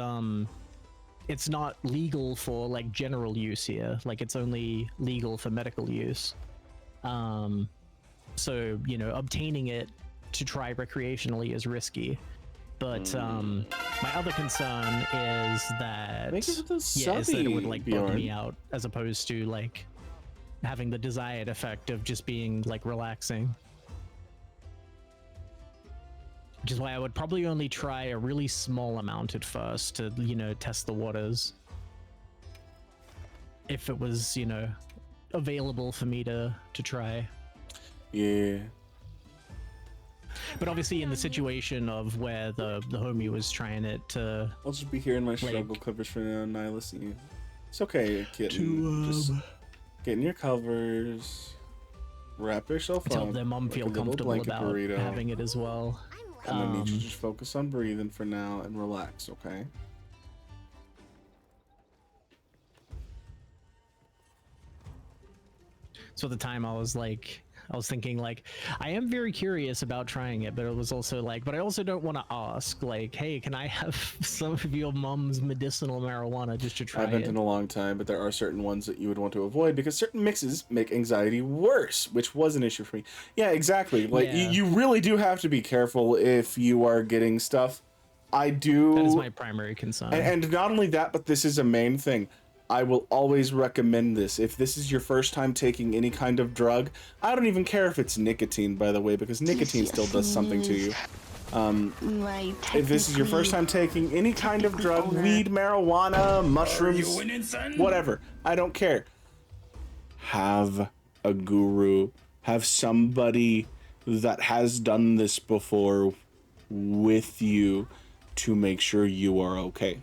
it's not legal for like general use here. Like it's only legal for medical use. So, you know, obtaining it to try recreationally is risky. But my other concern is that Make it with a is that it would like bug Bjorn. me out as opposed to like having the desired effect of just being like relaxing. Which is why I would probably only try a really small amount at first to, you know, test the waters. If it was, you know, available for me to try. Yeah. But obviously, in the situation of where the homie was trying it to I'll just be here in my struggle covers for now, Nihilus. It's okay, kitten. Just get in your covers. Wrap yourself to help up their mom like feel a little comfortable blanket about burrito. having it as well. And I need you to just focus on breathing for now and relax, okay? So at the time I was thinking like, I am very curious about trying it, but it was also like, but I also don't want to ask like, hey, can I have some of your mom's medicinal marijuana just to try I haven't it? in a long time, but there are certain ones that you would want to avoid because certain mixes make anxiety worse, which was an issue for me. Yeah, exactly. Like, Yeah. you really do have to be careful if you are getting stuff. I do. That is my primary concern. And not only that, but this is a main thing. I will always recommend this. If this is your first time taking any kind of drug, I don't even care if it's nicotine, by the way, because nicotine still does something to you. If this is your first time taking any kind of drug, weed, marijuana, mushrooms, whatever, I don't care. Have a guru. Have somebody that has done this before with you to make sure you are okay.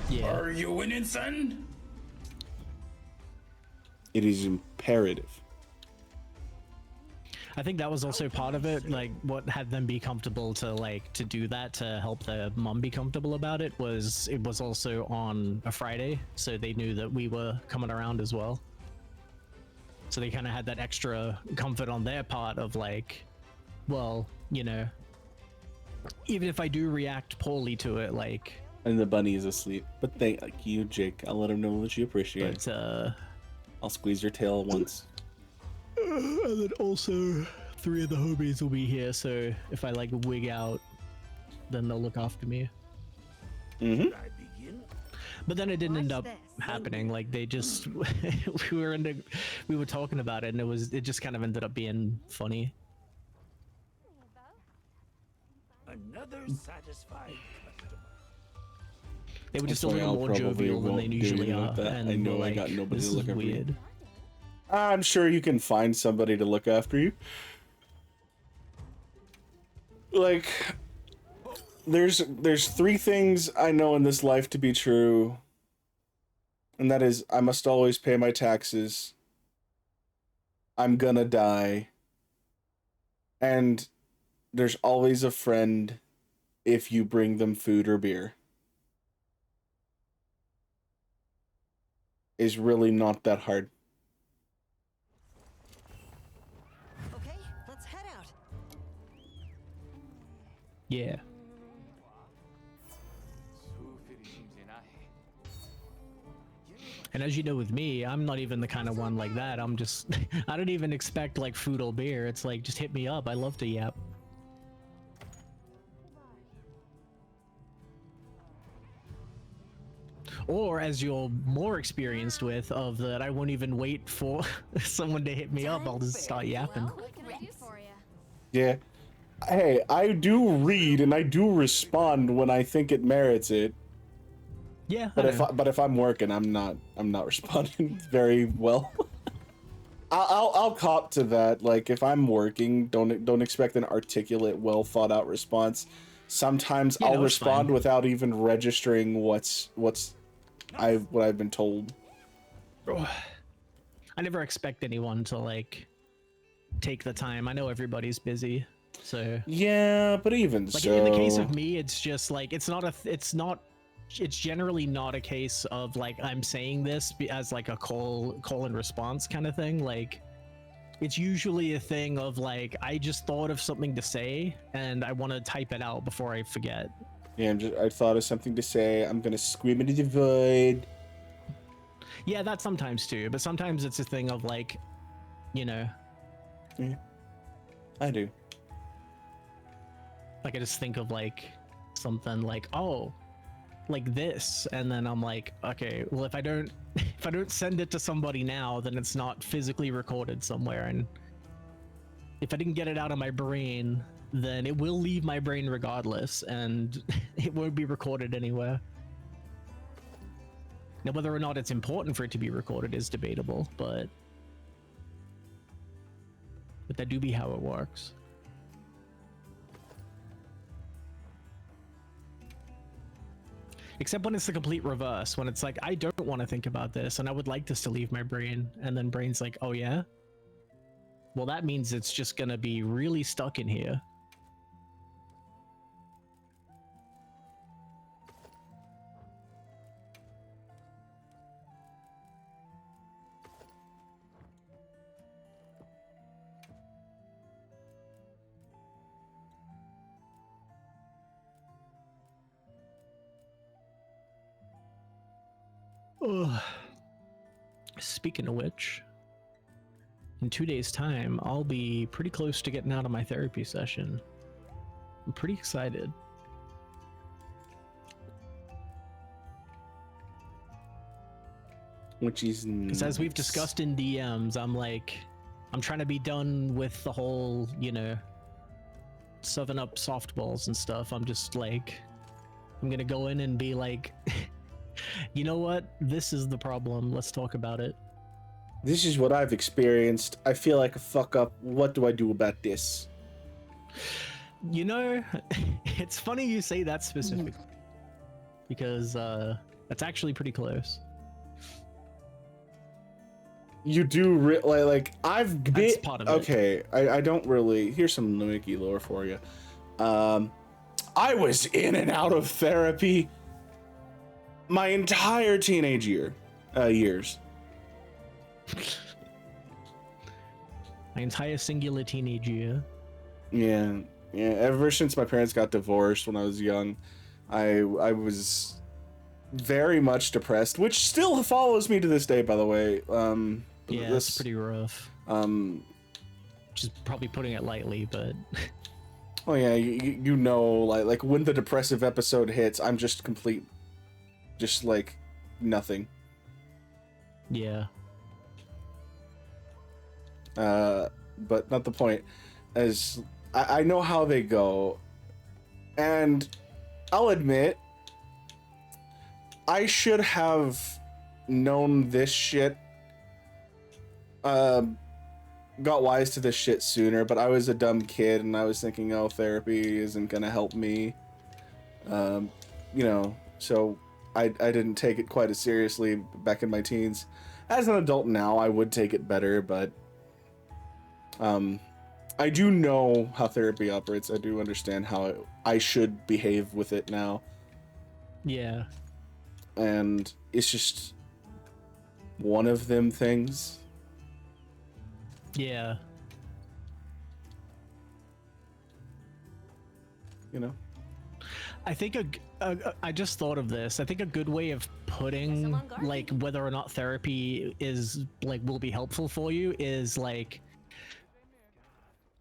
Yeah. Are you winning, son? It is imperative. I think that was also part of it, like what had them be comfortable to do that, to help their mom be comfortable about it was also on a Friday, so they knew that we were coming around as well. So they kind of had that extra comfort on their part of like, well, you know, even if I do react poorly to it, like. And the bunny is asleep. But thank you, Jake. I'll let him know that you appreciate it. But I'll squeeze your tail once. and then also 3 of the homies will be here, so if I like wig out, then they'll look after me. Mm-hmm. But then it didn't end up happening. Like they just we were talking about it, and it just kind of ended up being funny. Another satisfied customer. They were just That's a why little I'll more jovial probably than they won't do usually anything are, like that. and I know I like, got nobody this to look is after you. weird. I'm sure you can find somebody to look after you. Like, there's 3 things I know in this life to be true. And that is, I must always pay my taxes. I'm gonna die. And there's always a friend if you bring them food or beer. Is really not that hard. Okay, let's head out. Yeah. And as you know with me, I'm not even the kind of one like that. I'm just, I don't even expect like food or beer. It's like, just hit me up. I love to yap. Or as you're more experienced with, of that I won't even wait for someone to hit me up. I'll just start yapping. What can I do for you? Yeah. Hey, I do read and I do respond when I think it merits it. Yeah. But if I'm working, I'm not responding very well. I'll cop to that. Like if I'm working, don't expect an articulate, well thought out response. Sometimes Yeah, I'll that's respond fine. without even registering what I've been told. I never expect anyone to like take the time. I know everybody's busy, so Yeah, but even like so, in the case of me, it's just like it's generally not a case of like I'm saying this as like a call and response kind of thing. Like it's usually a thing of like I just thought of something to say and I want to type it out before I forget. yeah, I thought of something to say. I'm gonna scream into the void. Yeah, that sometimes too, but sometimes it's a thing of like, you know, Yeah, I do. like I just think of like something like, oh, like this, and then I'm like, okay, well if I don't send it to somebody now, then it's not physically recorded somewhere, and if I didn't get it out of my brain, then it will leave my brain regardless, and it won't be recorded anywhere. Now whether or not it's important for it to be recorded is debatable, but but that do be how it works. Except when it's the complete reverse, when it's like, I don't want to think about this and I would like this to leave my brain, and then brain's like, oh yeah? Well, that means it's just gonna be really stuck in here. Ugh. Speaking of which, in 2 days' time, I'll be pretty close to getting out of my therapy session. I'm pretty excited. Which is Because as we've discussed in DMs, I'm trying to be done with the whole, you know, serving up softballs and stuff. I'm just like, I'm gonna go in and be like, you know what? This is the problem. Let's talk about it. This is what I've experienced. I feel like a fuck up. What do I do about this? You know, it's funny you say that specifically, because that's actually pretty close. You do like I've been That's part of it. okay. I don't really. Here's some Mickey lore for you. I was in and out of therapy my entire teenage years. My entire singular teenage year. Yeah. Ever since my parents got divorced when I was young, I was very much depressed, which still follows me to this day, by the way. Yeah, that's pretty rough. Just probably putting it lightly, but. Oh yeah, you know, like when the depressive episode hits, I'm just like nothing. Yeah. But not the point. As I know how they go, and I'll admit, I should have known this shit. Got wise to this shit sooner, but I was a dumb kid and I was thinking, oh, therapy isn't gonna help me. You know, so I didn't take it quite as seriously back in my teens. As an adult now, I would take it better, but I do know how therapy operates. I do understand how I should behave with it now. Yeah. And it's just one of them things. Yeah. You know? I think I just thought of this. I think a good way of putting like whether or not therapy is like will be helpful for you is like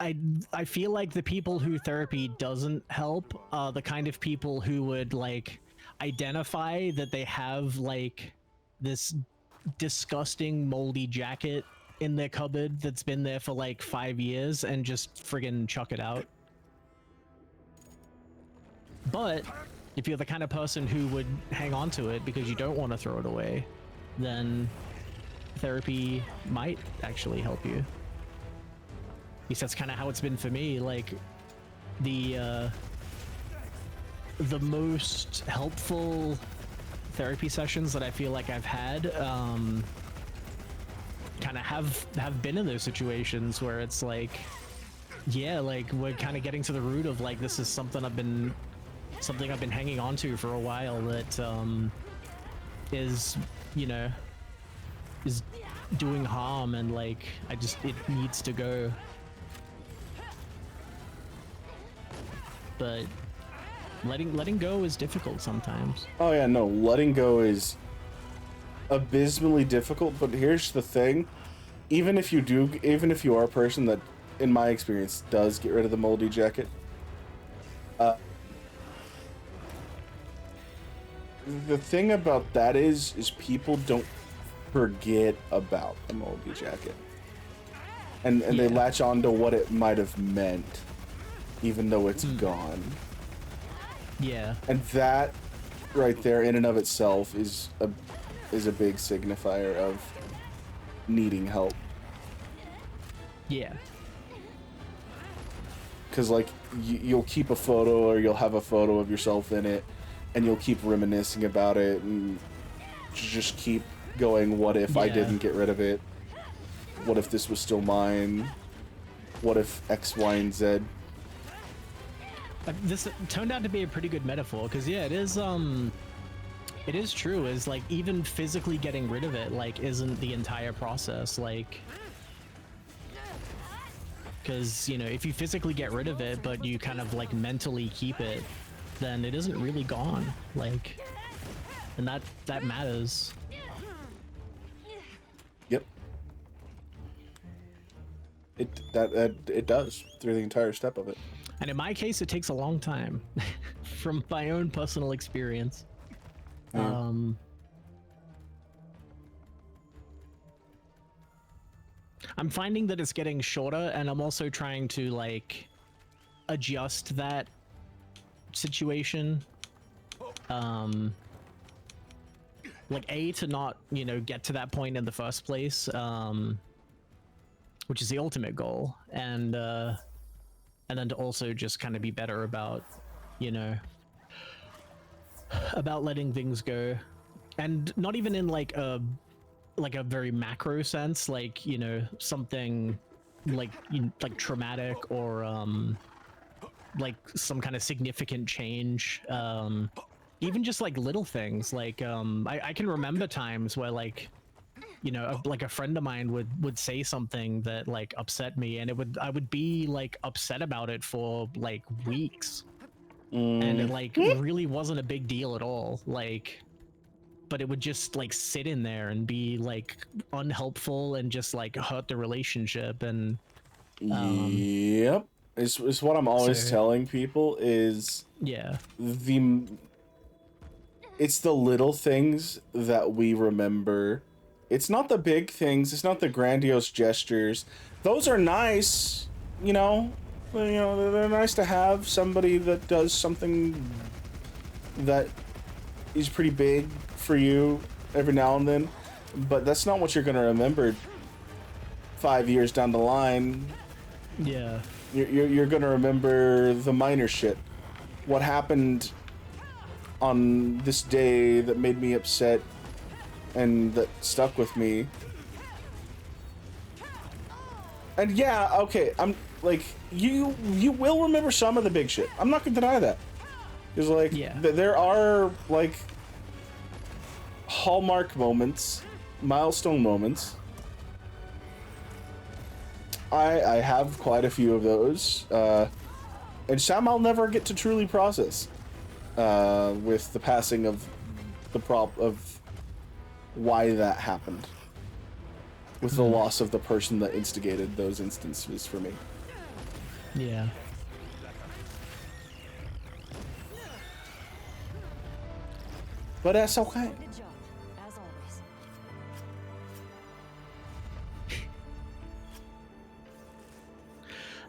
I feel like the people who therapy doesn't help are the kind of people who would like identify that they have like this disgusting moldy jacket in their cupboard that's been there for like 5 years and just friggin' chuck it out. But if you're the kind of person who would hang on to it because you don't want to throw it away, then therapy might actually help you. At least that's kind of how it's been for me. Like the most helpful therapy sessions that I feel like I've had kind of have been in those situations where it's like, yeah, like we're kind of getting to the root of like this is something I've been hanging on to for a while that is, you know, is doing harm, and like it needs to go. But letting go is difficult sometimes. Oh yeah, no, letting go is abysmally difficult, but here's the thing. Even if you are a person that, in my experience, does get rid of the moldy jacket, the thing about that is people don't forget about the moldy jacket. And they latch on to what it might have meant, even though it's gone. Yeah. And that right there in and of itself is a big signifier of needing help. Yeah. because like you'll keep a photo or you'll have a photo of yourself in it, and you'll keep reminiscing about it and just keep going, what if I didn't get rid of it? What if this was still mine? What if X, Y, and Z? This turned out to be a pretty good metaphor, because yeah, it is true. Is like even physically getting rid of it like isn't the entire process, like, because you know, if you physically get rid of it but you kind of like mentally keep it, then it isn't really gone, like, and that matters. Yep. It does through the entire step of it. And in my case, it takes a long time, from my own personal experience. I'm finding that it's getting shorter, and I'm also trying to like adjust that situation. Like to not, you know, get to that point in the first place, which is the ultimate goal, and then to also just kind of be better about, you know, about letting things go, and not even in like a very macro sense, like, you know, something like like traumatic or like some kind of significant change, even just like little things, like I can remember times where, like, you know, like a friend of mine would say something that like upset me, and I would be like upset about it for like weeks, and it like really wasn't a big deal at all, like, but it would just like sit in there and be like unhelpful and just like hurt the relationship. And yep, it's what I'm always telling people is it's the little things that we remember. It's not the big things. It's not the grandiose gestures. Those are nice, you know. They're nice to have. Somebody that does something that is pretty big for you every now and then. But that's not what you're gonna remember 5 years down the line. Yeah. You're gonna remember the minor shit. What happened on this day that made me upset and that stuck with me. And yeah, okay, I'm like, you will remember some of the big shit. I'm not gonna deny that. Because like, there are like hallmark moments, milestone moments. I have quite a few of those, and some I'll never get to truly process with the passing of of why that happened, with the loss of the person that instigated those instances for me. Yeah. But that's okay. Good job, as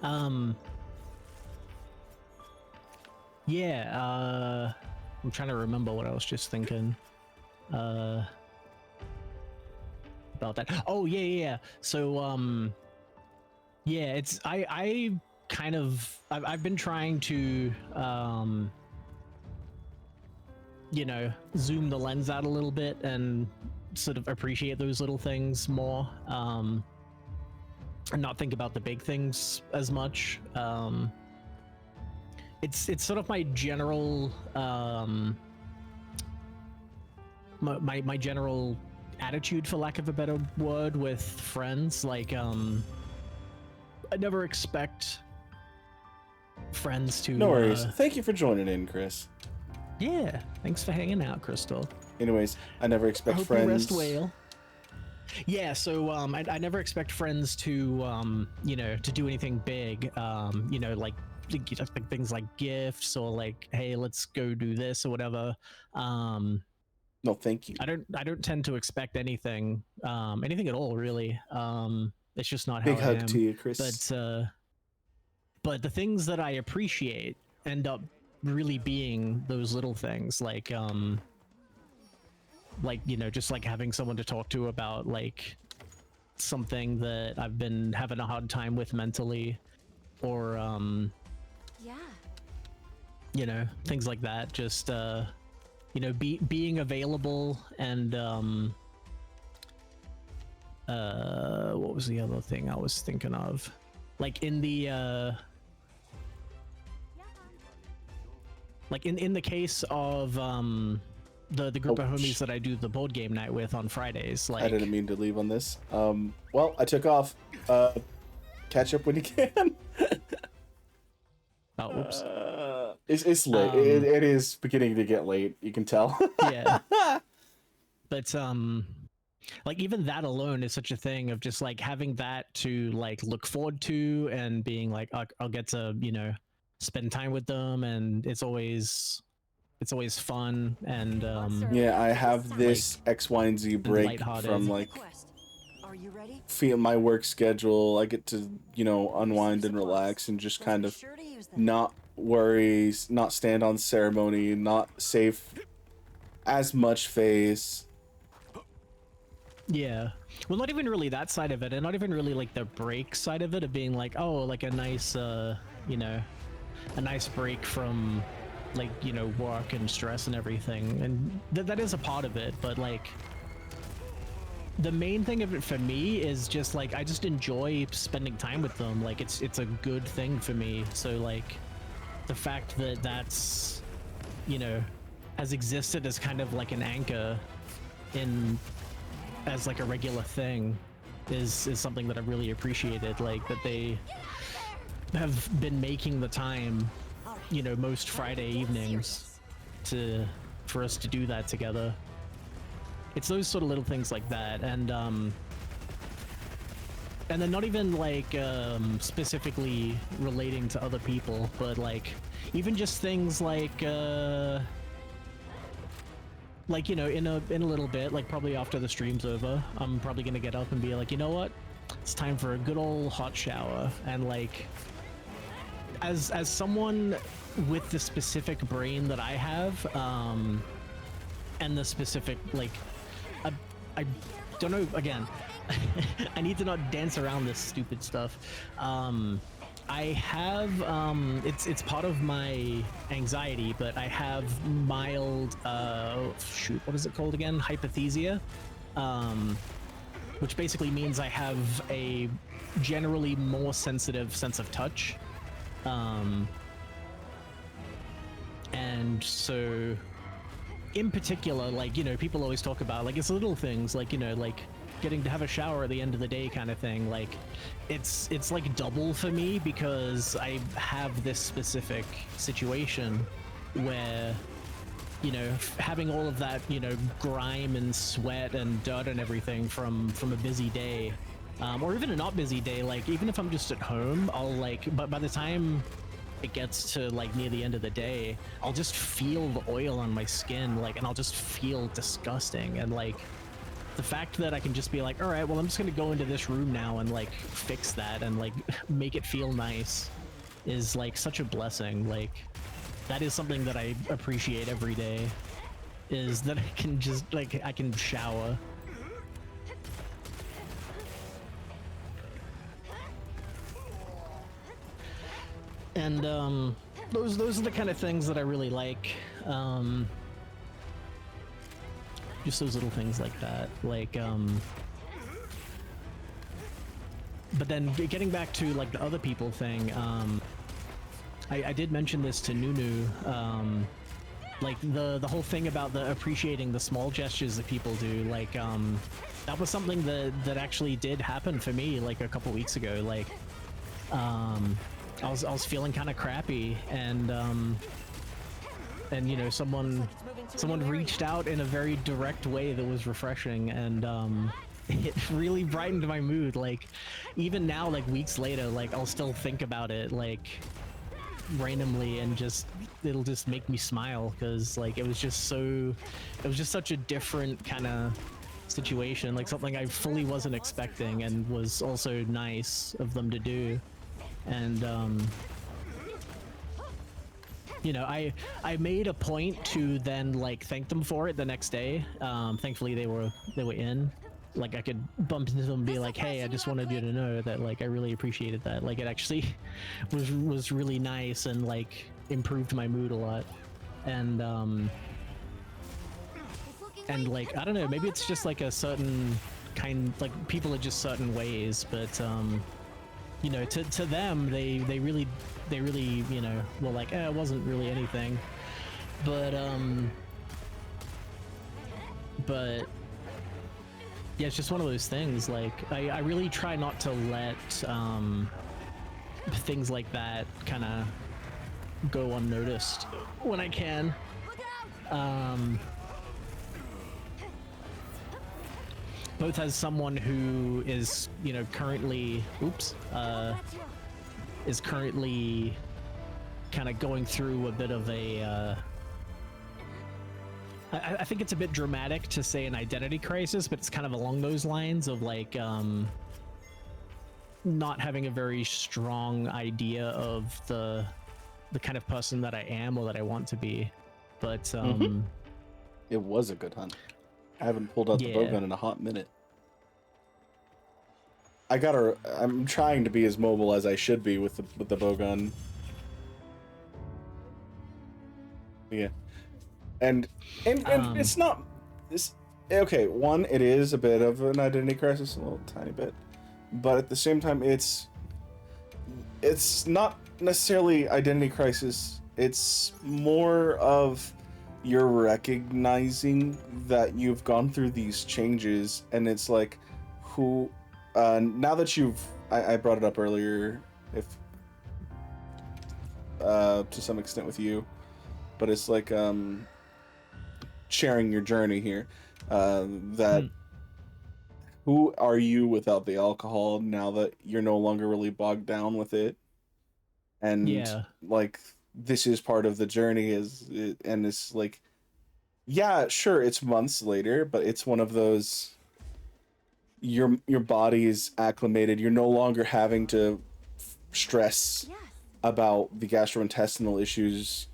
always. Yeah, I'm trying to remember what I was just thinking about that. Oh yeah. So yeah, it's I kind of I've been trying to you know, zoom the lens out a little bit and sort of appreciate those little things more, and not think about the big things as much. It's sort of my general my general attitude, for lack of a better word, with friends. Like I never expect friends to. No worries. Thank you for joining in, Chris. Yeah, thanks for hanging out, Crystal. Anyways, I never expect Hope friends. You rest well. Yeah, so I never expect friends to you know, to do anything big. You know, like things like gifts or like, hey, let's go do this or whatever. No, thank you. I don't tend to expect anything at all, really. It's just not Big how I am. hug to you, Chris. But the things that I appreciate end up really being those little things, like you know, just like having someone to talk to about like something that I've been having a hard time with mentally, or you know, things like that. Just you know, being available and what was the other thing I was thinking of? Like in the like in the case of the group of homies that I do the board game night with on Fridays, like I didn't mean to leave on this. Well, I took off. Catch up when you can. oh, oops. It's late. It is beginning to get late. You can tell. Yeah. But like even that alone is such a thing of just like having that to like look forward to and being like I'll get to, you know, spend time with them, and it's always fun and Yeah, I have this X, Y, and Z break lighthearted. from like Are you ready? feel my work schedule. I get to, you know, unwind and relax and just kind of Sure to use them. not worry, not stand on ceremony, not save as much face. yeah. Well, not even really that side of it, and not even really like the break side of it, of being like, oh, like a nice you know, a nice break from like, you know, work and stress and everything, and that is a part of it. But like the main thing of it for me is just like I just enjoy spending time with them. Like it's a good thing for me. So like the fact that that's, you know, has existed as kind of like an anchor in as like a regular thing is something that I really appreciated. Like that they have been making the time, you know, most Friday evenings for us to do that together. It's those sort of little things like that, and then not even like specifically relating to other people, but like even just things like, you know, in a little bit, like probably after the stream's over, I'm probably gonna get up and be like, you know what, it's time for a good old hot shower. And like as someone with the specific brain that I have, and the specific like I don't know, again, I need to not dance around this stupid stuff. I have it's part of my anxiety, but I have mild shoot, what is it called again? Hypothesia, which basically means I have a generally more sensitive sense of touch, and so in particular, like, you know, people always talk about like it's little things like, you know, like getting to have a shower at the end of the day kind of thing. Like it's like double for me because I have this specific situation where, you know, having all of that, you know, grime and sweat and dirt and everything from a busy day, or even a not busy day, like even if I'm just at home, I'll like, but by the time it gets to like near the end of the day, I'll just feel the oil on my skin, like, and I'll just feel disgusting. And like the fact that I can just be like, all right, well, I'm just gonna go into this room now and like fix that and like make it feel nice is like such a blessing. Like that is something that I appreciate every day, is that I can just like, I can shower. And those are the kind of things that I really like. Just those little things like that, like but then getting back to like the other people thing, I did mention this to Nunu, like the whole thing about the appreciating the small gestures that people do, like that was something that actually did happen for me like a couple weeks ago. Like I was feeling kind of crappy, and you know, someone reached out in a very direct way that was refreshing, and it really brightened my mood. Like even now, like weeks later, like I'll still think about it like randomly, and just it'll just make me smile, because like it was just such a different kind of situation, like something I fully wasn't expecting, and was also nice of them to do. And you know, I made a point to then like thank them for it the next day. Thankfully they were in. Like I could bump into them and be like, hey, I just wanted you to know that like I really appreciated that. Like it actually was really nice, and like improved my mood a lot. And like, I don't know, maybe it's just like a certain kind, like people are just certain ways, but you know, to them, they really, you know, were like, it wasn't really anything. But yeah, it's just one of those things. Like, I really try not to let things like that kind of go unnoticed when I can. Both as someone who is, you know, currently, is currently kind of going through a bit of a, I think it's a bit dramatic to say an identity crisis, but it's kind of along those lines of like, not having a very strong idea of the kind of person that I am or that I want to be. But, It was a good hunt. I haven't pulled out the bowgun in a hot minute. I'm trying to be as mobile as I should be with the bowgun. Yeah. And it's not this. Okay, one, it is a bit of an identity crisis, a little tiny bit, but at the same time, it's not necessarily identity crisis. It's more of you're recognizing that you've gone through these changes, and it's like, who, now that I brought it up earlier, if to some extent with you, but it's like sharing your journey here, that who are you without the alcohol now that you're no longer really bogged down with it, and like this is part of the journey, and it's like, yeah, sure, it's months later, but it's one of those, your body is acclimated, you're no longer having to stress about the gastrointestinal issues.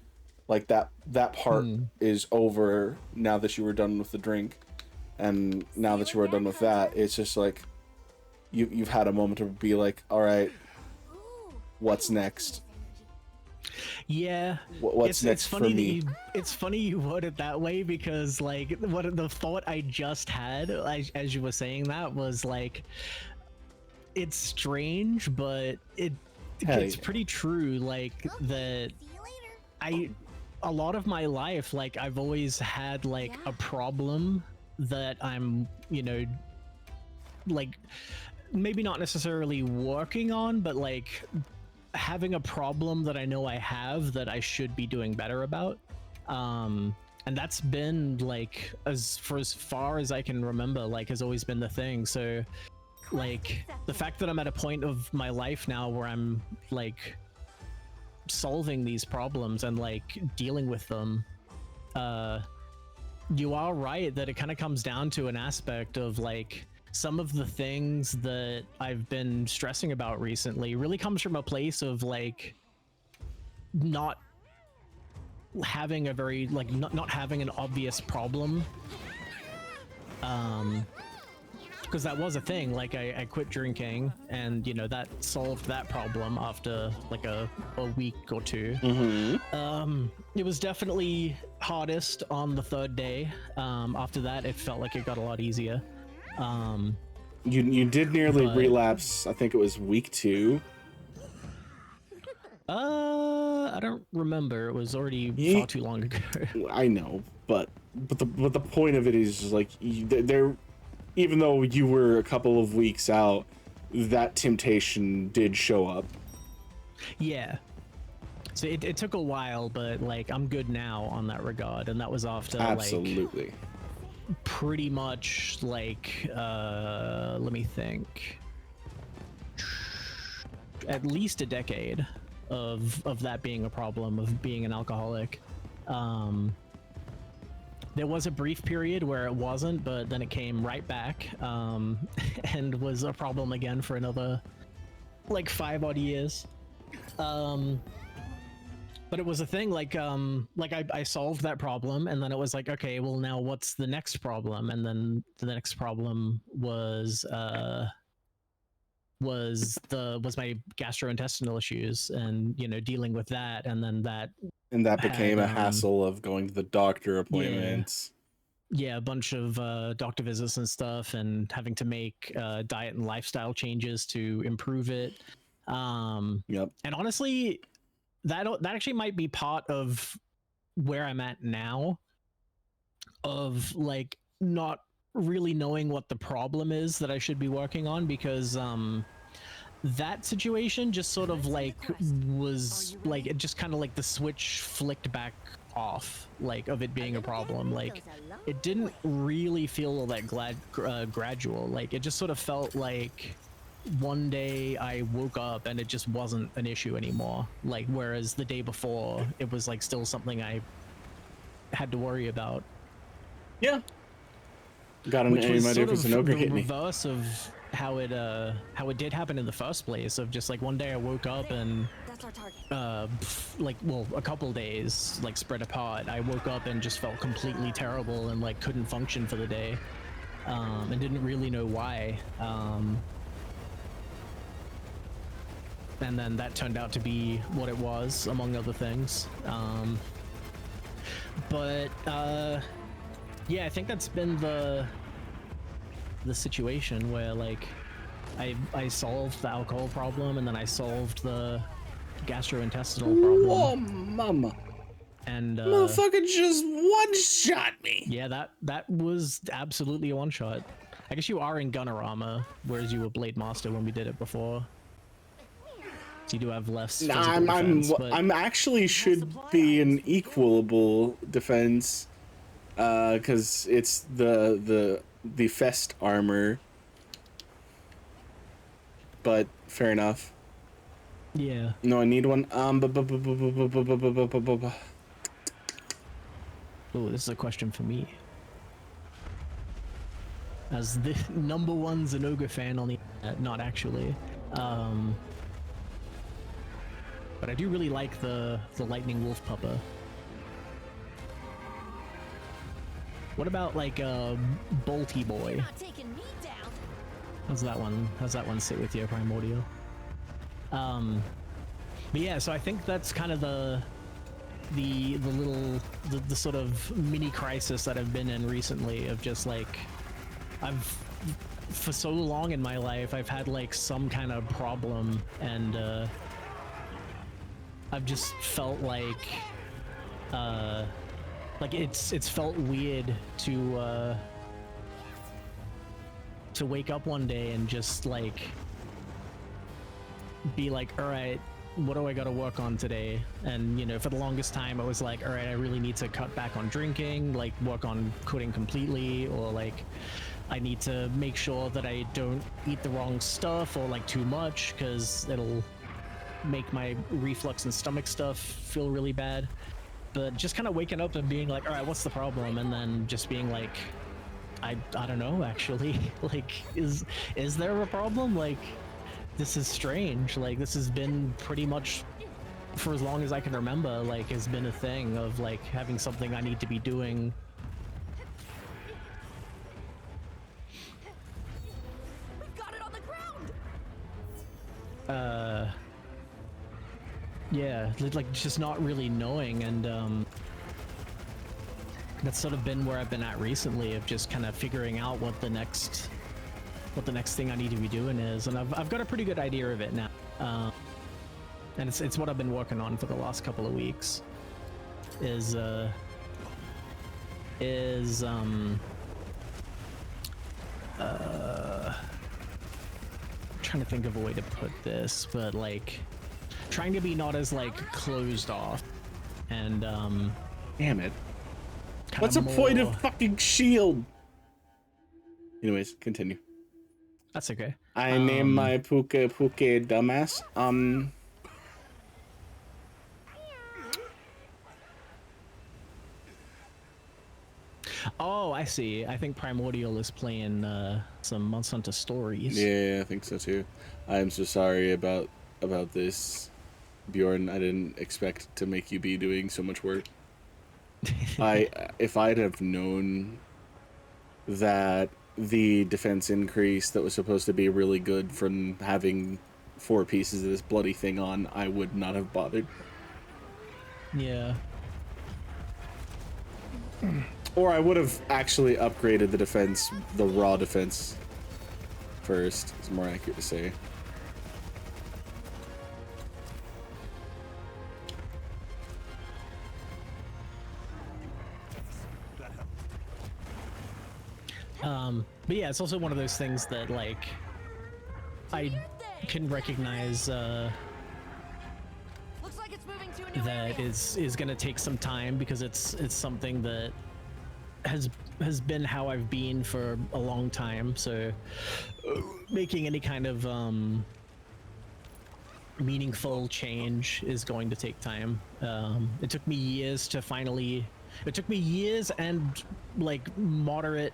Like that part is over now that you were done with the drink, and now that you are done with that, it's just like you've had a moment to be like, all right, what's next? Yeah, what's next for me? It's funny you word it that way, because like what the thought I just had as you were saying that was like, it's strange, but it's pretty true. Like that, a lot of my life, like I've always had like a problem that I'm, you know, like maybe not necessarily working on, but like having a problem that I know I have that I should be doing better about. And that's been like, as far as I can remember, like has always been the thing. So like the fact that I'm at a point of my life now where I'm like solving these problems and like dealing with them, you are right that it kind of comes down to an aspect of like, some of the things that I've been stressing about recently really comes from a place of like not having a very like not having an obvious problem, because that was a thing. Like I quit drinking, and you know that solved that problem after like a week or two. It was definitely hardest on the third day. After that it felt like it got a lot easier. You did nearly relapse. I think it was week 2. I don't remember. It was already far too long ago. I know, but the point of it is just like there, even though you were a couple of weeks out, that temptation did show up. Yeah. So it took a while, but like I'm good now on that regard, and that was after absolutely. Like, pretty much like let me think, at least a decade of that being a problem, of being an alcoholic. There was a brief period where it wasn't, but then it came right back, and was a problem again for another like 5 odd years. But it was a thing, like I solved that problem, and then it was like, okay, well now what's the next problem? And then the next problem was was my gastrointestinal issues, and dealing with that, and then that And that had, became a hassle of going to the doctor appointments. yeah, a bunch of doctor visits and stuff, and having to make diet and lifestyle changes to improve it. Yep. And honestly, that actually might be part of where I'm at now, of like not really knowing what the problem is that I should be working on, because that situation just sort of like was like, it just kind of like the switch flicked back off, like, of it being a problem. Like, it didn't really feel all that gradual. Like, it just sort of felt like one day I woke up and it just wasn't an issue anymore. Like, whereas the day before it was like still something I had to worry about. Yeah. Got an Which was idea sort if it's of an ogre the hit me. reverse of how it did happen in the first place. Of just like one day I woke up and That's our target. like, well, a couple days like spread apart, I woke up and just felt completely terrible and like couldn't function for the day, and didn't really know why. And then that turned out to be what it was, among other things. But yeah, I think that's been the situation where like I solved the alcohol problem, and then I solved the gastrointestinal problem. Oh, mama. And Motherfucker just one-shot me. yeah, that was absolutely a one-shot. I guess you are in Gunnerama, whereas you were Blade Master when we did it before. So you do have less Nah, physical defense, but I'm actually should be an equalable defense, because it's the fest armor. But fair enough. yeah. No, I need one. Oh, this is a question for me. As the #1 Zenoga fan on the internet, not actually. But I do really like the Lightning Wolf Puppa. What about like Bolty Boy? Not taking me down. How's that one sit with you, Primordial? But yeah, so I think that's kind of the sort of mini crisis that I've been in recently, of just like, for so long in my life I've had like some kind of problem, and I've just felt like it's felt weird to wake up one day and just like be like, all right, what do I got to work on today? And for the longest time I was like, all right, I really need to cut back on drinking, like work on quitting completely, or like I need to make sure that I don't eat the wrong stuff or like too much, because it'll make my reflux and stomach stuff feel really bad. But just kind of waking up and being like, all right, what's the problem? And then just being like, I don't know, actually. Like, is there a problem? Like, this is strange. Like, this has been pretty much for as long as I can remember, like, has been a thing of like having something I need to be doing. We've got it on the ground. Yeah, like just not really knowing, and that's sort of been where I've been at recently, of just kind of figuring out what the next thing I need to be doing is, and I've got a pretty good idea of it now, and it's what I've been working on for the last couple of weeks. Is trying to think of a way to put this, but like trying to be not as like closed off, and Damn it. What's a point of fucking shield? Anyways, continue. That's okay. I name my Puke dumbass. Oh, I see. I think Primordial is playing some Monster Hunter Stories. Yeah, I think so too. I'm so sorry about this, Bjorn. I didn't expect to make you be doing so much work. If I'd have known that the defense increase that was supposed to be really good from having 4 pieces of this bloody thing on, I would not have bothered. Yeah. Or I would have actually upgraded the defense, the raw defense first. It's more accurate to say. But yeah, it's also one of those things that, like, I can recognize Looks like it's moving to a new that area. is gonna take some time, because it's something that has been how I've been for a long time. So making any kind of meaningful change is going to take time. It took me years to finally. It took me years and like moderate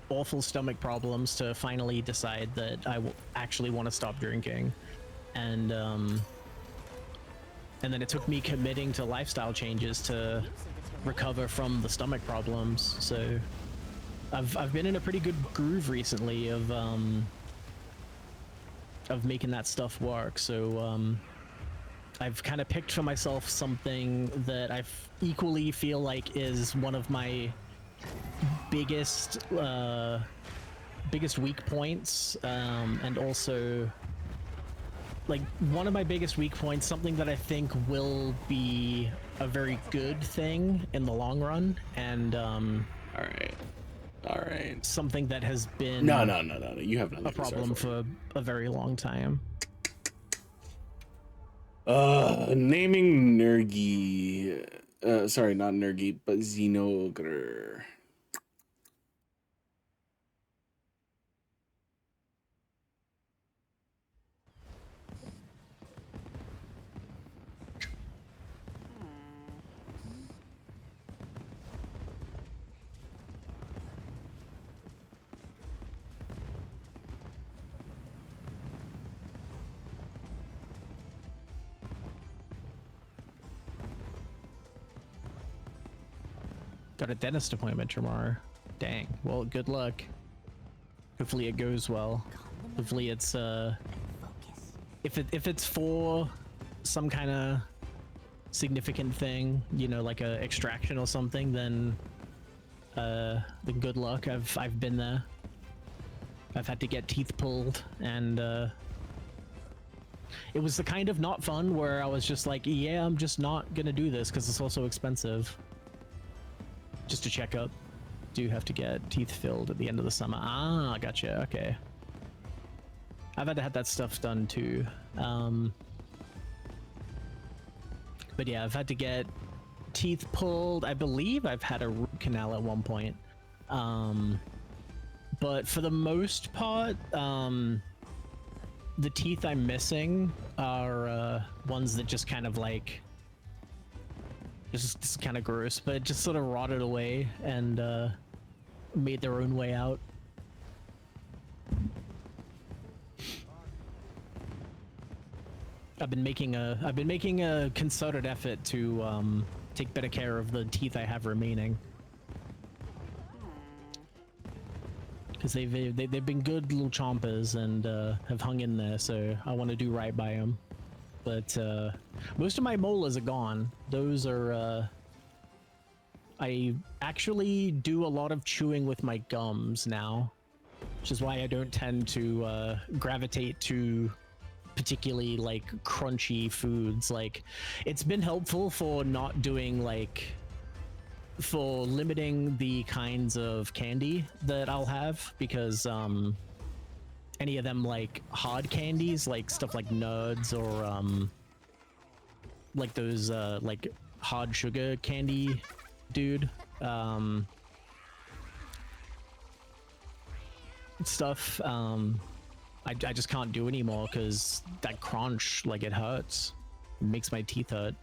awful stomach problems to finally decide that I actually want to stop drinking, and then it took me committing to lifestyle changes to recover from the stomach problems. So I've been in a pretty good groove recently of making that stuff work. So I've kind of picked for myself something that I equally feel like is one of my biggest weak points, and also like one of my biggest weak points, something that I think will be a very good thing in the long run, and All right. something that has been No. You have nothing a problem for a very long time. Naming Nergi. Sorry, not Nergi, but Xenogre. Got a dentist appointment tomorrow. Dang. Well, good luck. Hopefully it goes well. Hopefully it's if it's for some kind of significant thing, you know, like a extraction or something, then good luck. I've been there. I've had to get teeth pulled, and it was the kind of not fun where I was just like, yeah, I'm just not gonna do this because it's also expensive. Just to check up. Do have to get teeth filled at the end of the summer. Ah, gotcha. Okay. I've had to have that stuff done too. But yeah, I've had to get teeth pulled. I believe I've had a root canal at one point. But for the most part, the teeth I'm missing are ones that just kind of like, it's kind of gross, but it just sort of rotted away and made their own way out. I've been making a concerted effort to take better care of the teeth I have remaining, because they've been good little chompers and have hung in there. So I want to do right by them. But most of my molars are gone. Those are I actually do a lot of chewing with my gums now, which is why I don't tend to gravitate to particularly like crunchy foods. Like, it's been helpful for not doing like, for limiting the kinds of candy that I'll have, because any of them like hard candies, like stuff like Nerds or like those like hard sugar candy dude stuff, I just can't do anymore because that crunch, like, it hurts. It makes my teeth hurt.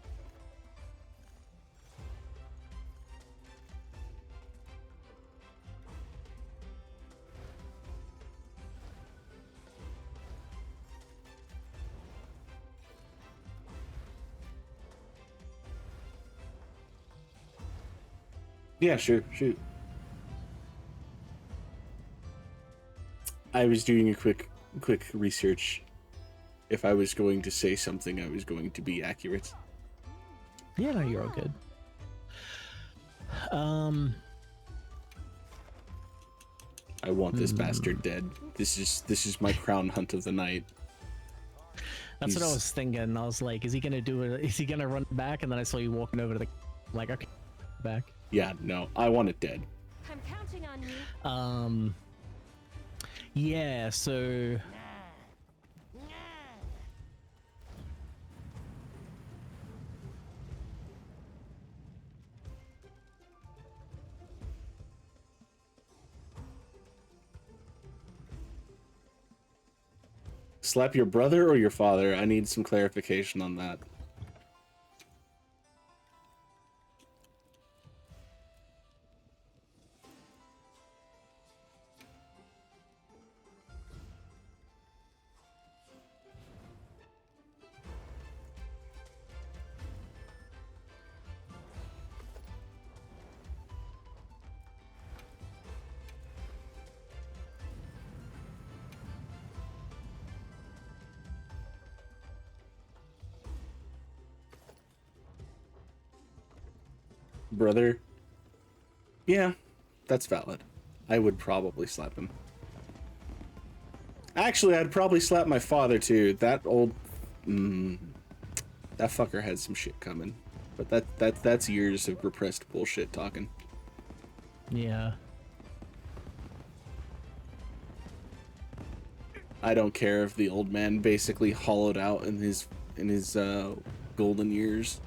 Yeah, sure, shoot. I was doing a quick research. If I was going to say something, I was going to be accurate. Yeah, no, you're all good. I want this bastard dead. This is my crown hunt of the night. That's what I was thinking. I was like, is he gonna do it? Is he gonna run back? And then I saw you walking over to the, like, okay, back. Yeah, no, I want it dead. I'm counting on you. Yeah, so Slap your brother or your father? I need some clarification on that. Brother? Yeah, that's valid. I would probably slap him. Actually, I'd probably slap my father too. That old... that fucker had some shit coming. But that's years of repressed bullshit talking. yeah. I don't care if the old man basically hollowed out in his golden years.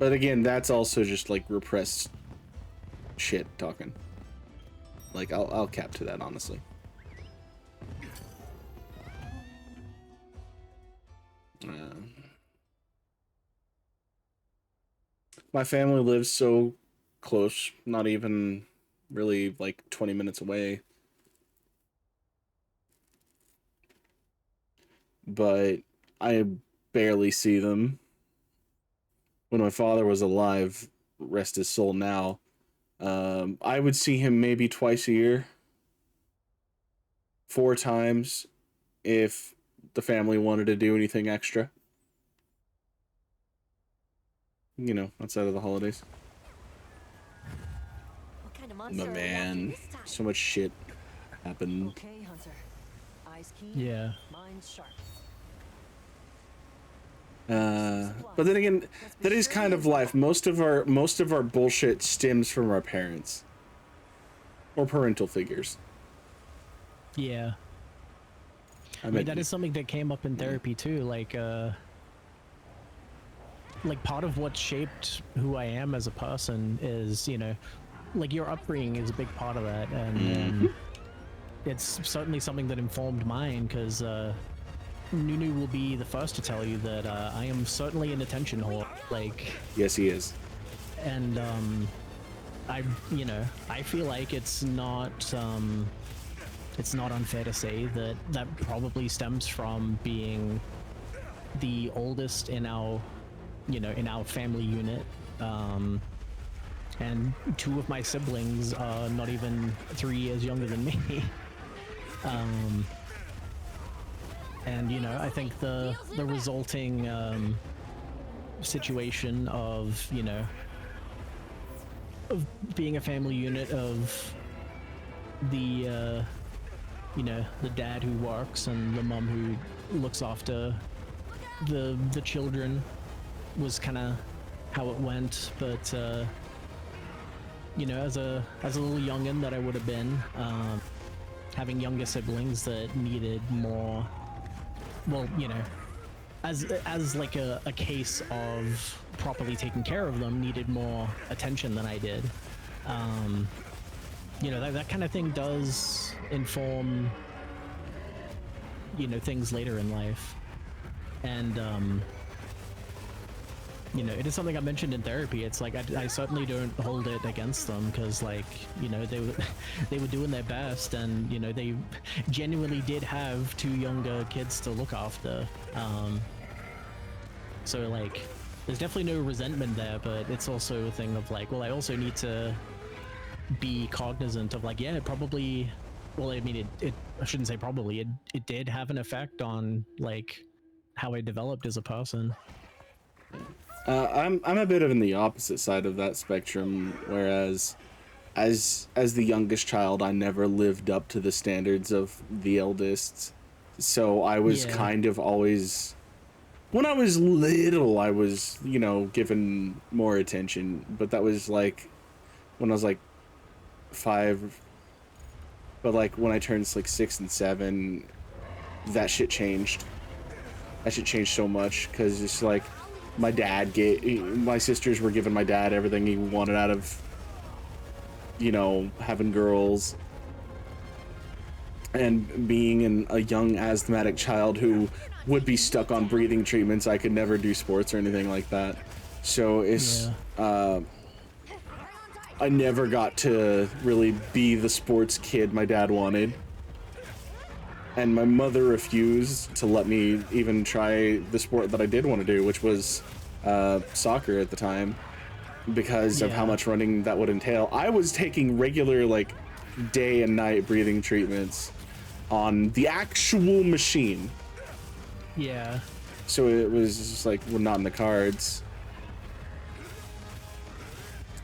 But again, that's also just like repressed shit talking. Like I'll cap to that, honestly. My family lives so close, not even really like 20 minutes away. But I barely see them. When my father was alive, rest his soul now, I would see him maybe twice a year. 4 times if the family wanted to do anything extra. You know, outside of the holidays. What kind of My monster are we after man, this time? so much shit happened. Okay, Hunter. Eyes keen. Yeah. Mind sharp. But then again, that is kind of life. Most of our bullshit stems from our parents or parental figures. Yeah. I mean, that is something that came up in therapy too. Like part of what shaped who I am as a person is, you know, like your upbringing is a big part of that, and it's certainly something that informed mine. Because Nunu will be the first to tell you that I am certainly an attention whore. Like, yes, he is. And I feel like it's not unfair to say that that probably stems from being the oldest in our family unit, and 2 of my siblings are not even 3 years younger than me. And you know, I think the resulting situation of, you know, of being a family unit of the the dad who works and the mom who looks after the children was kind of how it went. But you know, as a little youngin' that I would have been, having younger siblings that needed more, well, you know, as like a case of properly taking care of them, needed more attention than I did. You know, that kind of thing does inform, you know, things later in life. And you know, it is something I mentioned in therapy. It's like I certainly don't hold it against them, because, like, you know, they were doing their best, and you know, they genuinely did have 2 younger kids to look after. So like, there's definitely no resentment there, but it's also a thing of like, well, I also need to be cognizant of like, yeah, it probably, well, I mean, I shouldn't say probably, it did have an effect on like how I developed as a person. I'm a bit of in the opposite side of that spectrum, whereas as the youngest child, I never lived up to the standards of the eldest. So I was Yeah. kind of always, when I was little, I was, you know, given more attention, but that was like when I was like 5. But like when I turned like 6 and 7, that shit changed. That shit changed so much, because it's like my sisters were giving my dad everything he wanted out of, you know, having girls, and being a young asthmatic child who would be stuck on breathing treatments. I could never do sports or anything like that. So it's, I never got to really be the sports kid my dad wanted. And my mother refused to let me even try the sport that I did want to do, which was soccer at the time, because of how much running that would entail. I was taking regular, like, day and night breathing treatments on the actual machine. Yeah. So it was just like, well, not in the cards.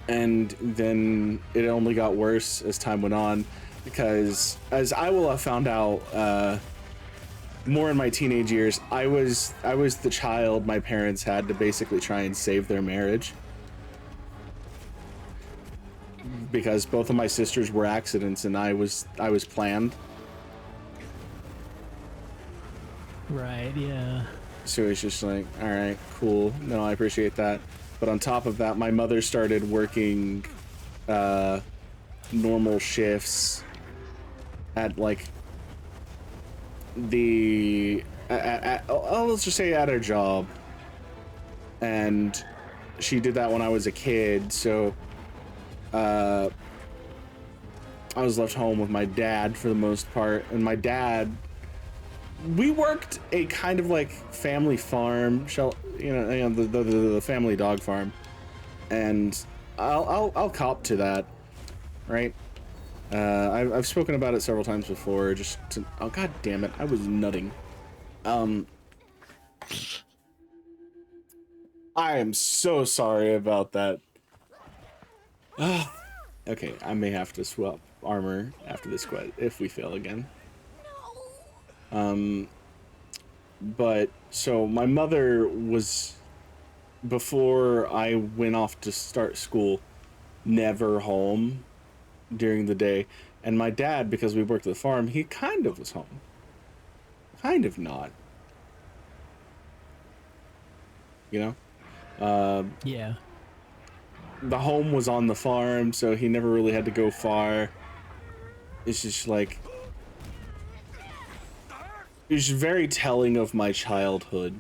And then it only got worse as time went on, because as I will have found out more in my teenage years, I was the child my parents had to basically try and save their marriage, because both of my sisters were accidents and I was planned. Right, yeah. So it's just like, all right, cool. No, I appreciate that. But on top of that, my mother started working normal shifts at like let's just say at her job. And she did that when I was a kid, so I was left home with my dad for the most part. And my dad, we worked a kind of like family farm, the family dog farm, and I'll cop to that, right? I've spoken about it several times before. Oh, god damn it, I was nutting. I am so sorry about that. Okay, I may have to swap armor after this quest if we fail again. But so my mother was, before I went off to start school, never home during the day. And my dad, because we worked at the farm, he kind of was home. Kind of not. You know? Yeah. The home was on the farm, so he never really had to go far. It's just like, it's very telling of my childhood.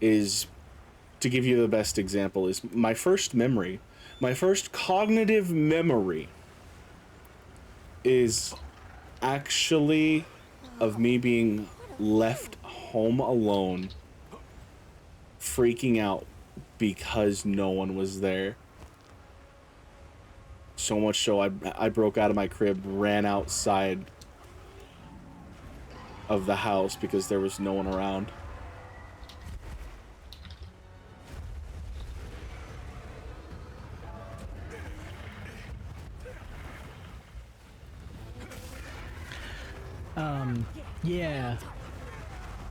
Is, to give you the best example, is my first memory, my first cognitive memory is actually of me being left home alone, freaking out because no one was there. So much so I broke out of my crib, ran outside of the house because there was no one around. Yeah.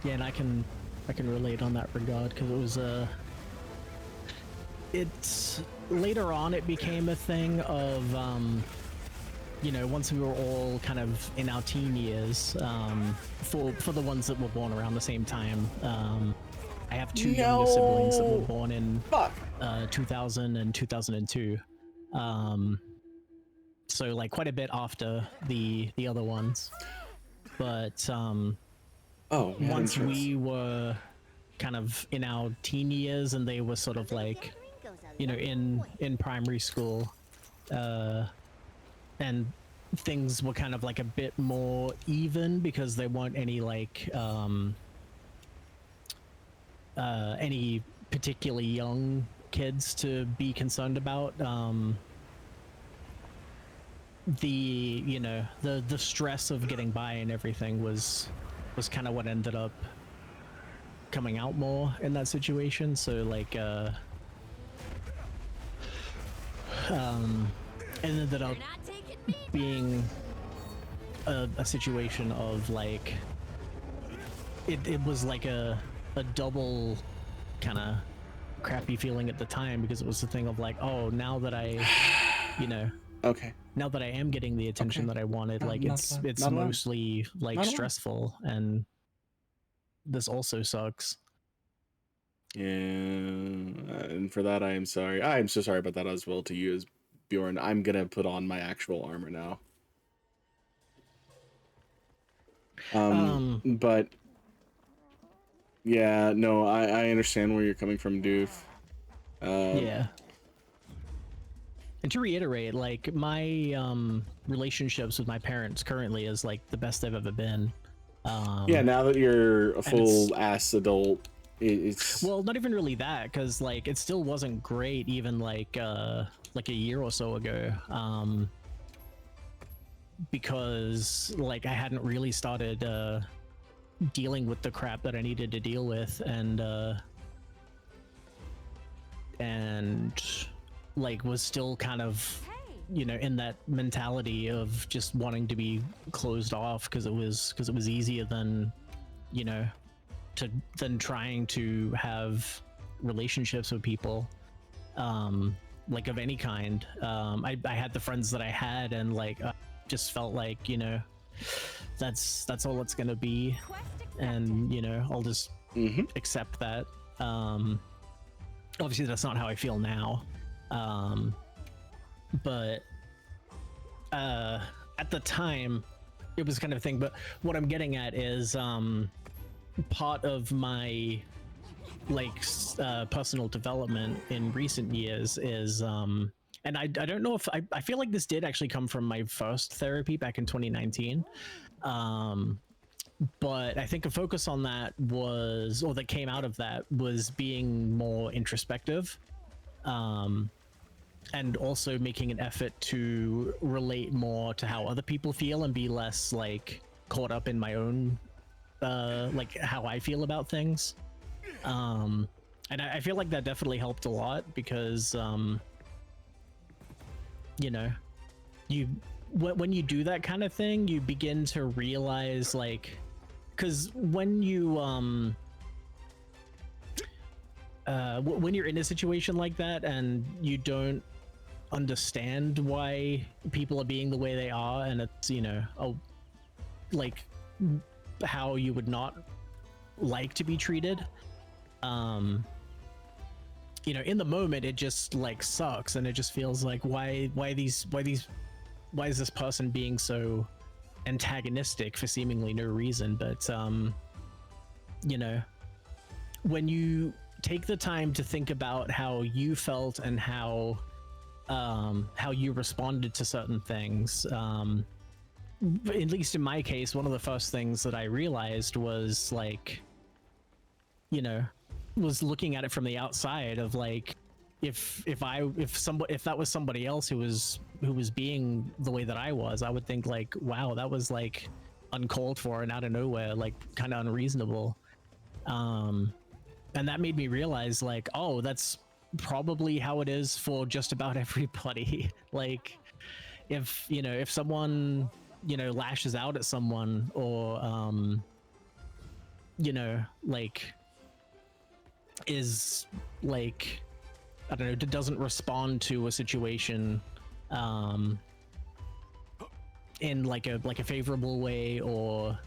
Yeah, and I can relate on that regard, because it was it's later on it became a thing of you know, once we were all kind of in our teen years, for the ones that were born around the same time. I have two younger siblings that were born in 2000 and 2002. So like quite a bit after the other ones. But once we were kind of in our teen years and they were sort of like, you know, in primary school, and things were kind of like a bit more even because there weren't any like any particularly young kids to be concerned about. The the stress of getting by and everything was kind of what ended up coming out more in that situation. So like it ended up You're not taking me being a situation of like it was like a double kind of crappy feeling at the time, because it was the thing of like, oh, now that I Okay. now that I am getting the attention Okay. that I wanted, No, like not it's allowed. it's Not allowed. mostly like Not allowed. stressful, and this also sucks. Yeah, and for that I am sorry. I am so sorry about that as well to you as Bjorn. I'm gonna put on my actual armor now. But yeah, no, I understand where you're coming from, Doof. Yeah. And to reiterate, like my relationships with my parents currently is like the best they've ever been. Yeah, now that you're a and full ass adult, it's well, not even really that, because like it still wasn't great even like a year or so ago. Because like I hadn't really started dealing with the crap that I needed to deal with, and like was still kind of in that mentality of just wanting to be closed off because it was easier than than trying to have relationships with people like of any kind. I had the friends that I had, and like I just felt like that's all it's gonna be, and I'll just accept that. Obviously that's not how I feel now, but at the time it was kind of a thing. But what I'm getting at is part of my like personal development in recent years is and I don't know if I feel like this did actually come from my first therapy back in 2019, but I think a focus on that was, or that came out of that, was being more introspective, and also making an effort to relate more to how other people feel and be less like caught up in my own like how I feel about things. And I feel like that definitely helped a lot, because when you do that kind of thing, you begin to realize, like, because when you when you're in a situation like that and you don't understand why people are being the way they are, and it's like how you would not like to be treated, in the moment it just like sucks, and it just feels like why is this person being so antagonistic for seemingly no reason. But when you take the time to think about how you felt and how you responded to certain things, at least in my case, one of the first things that I realized was like, was looking at it from the outside of like, if that was somebody else who was being the way that I was, I would think like, wow, that was like uncalled for and out of nowhere, like kind of unreasonable. And that made me realize like, oh, that's probably how it is for just about everybody. Like if someone lashes out at someone, or like is like, I don't know, doesn't respond to a situation in like a favorable way, or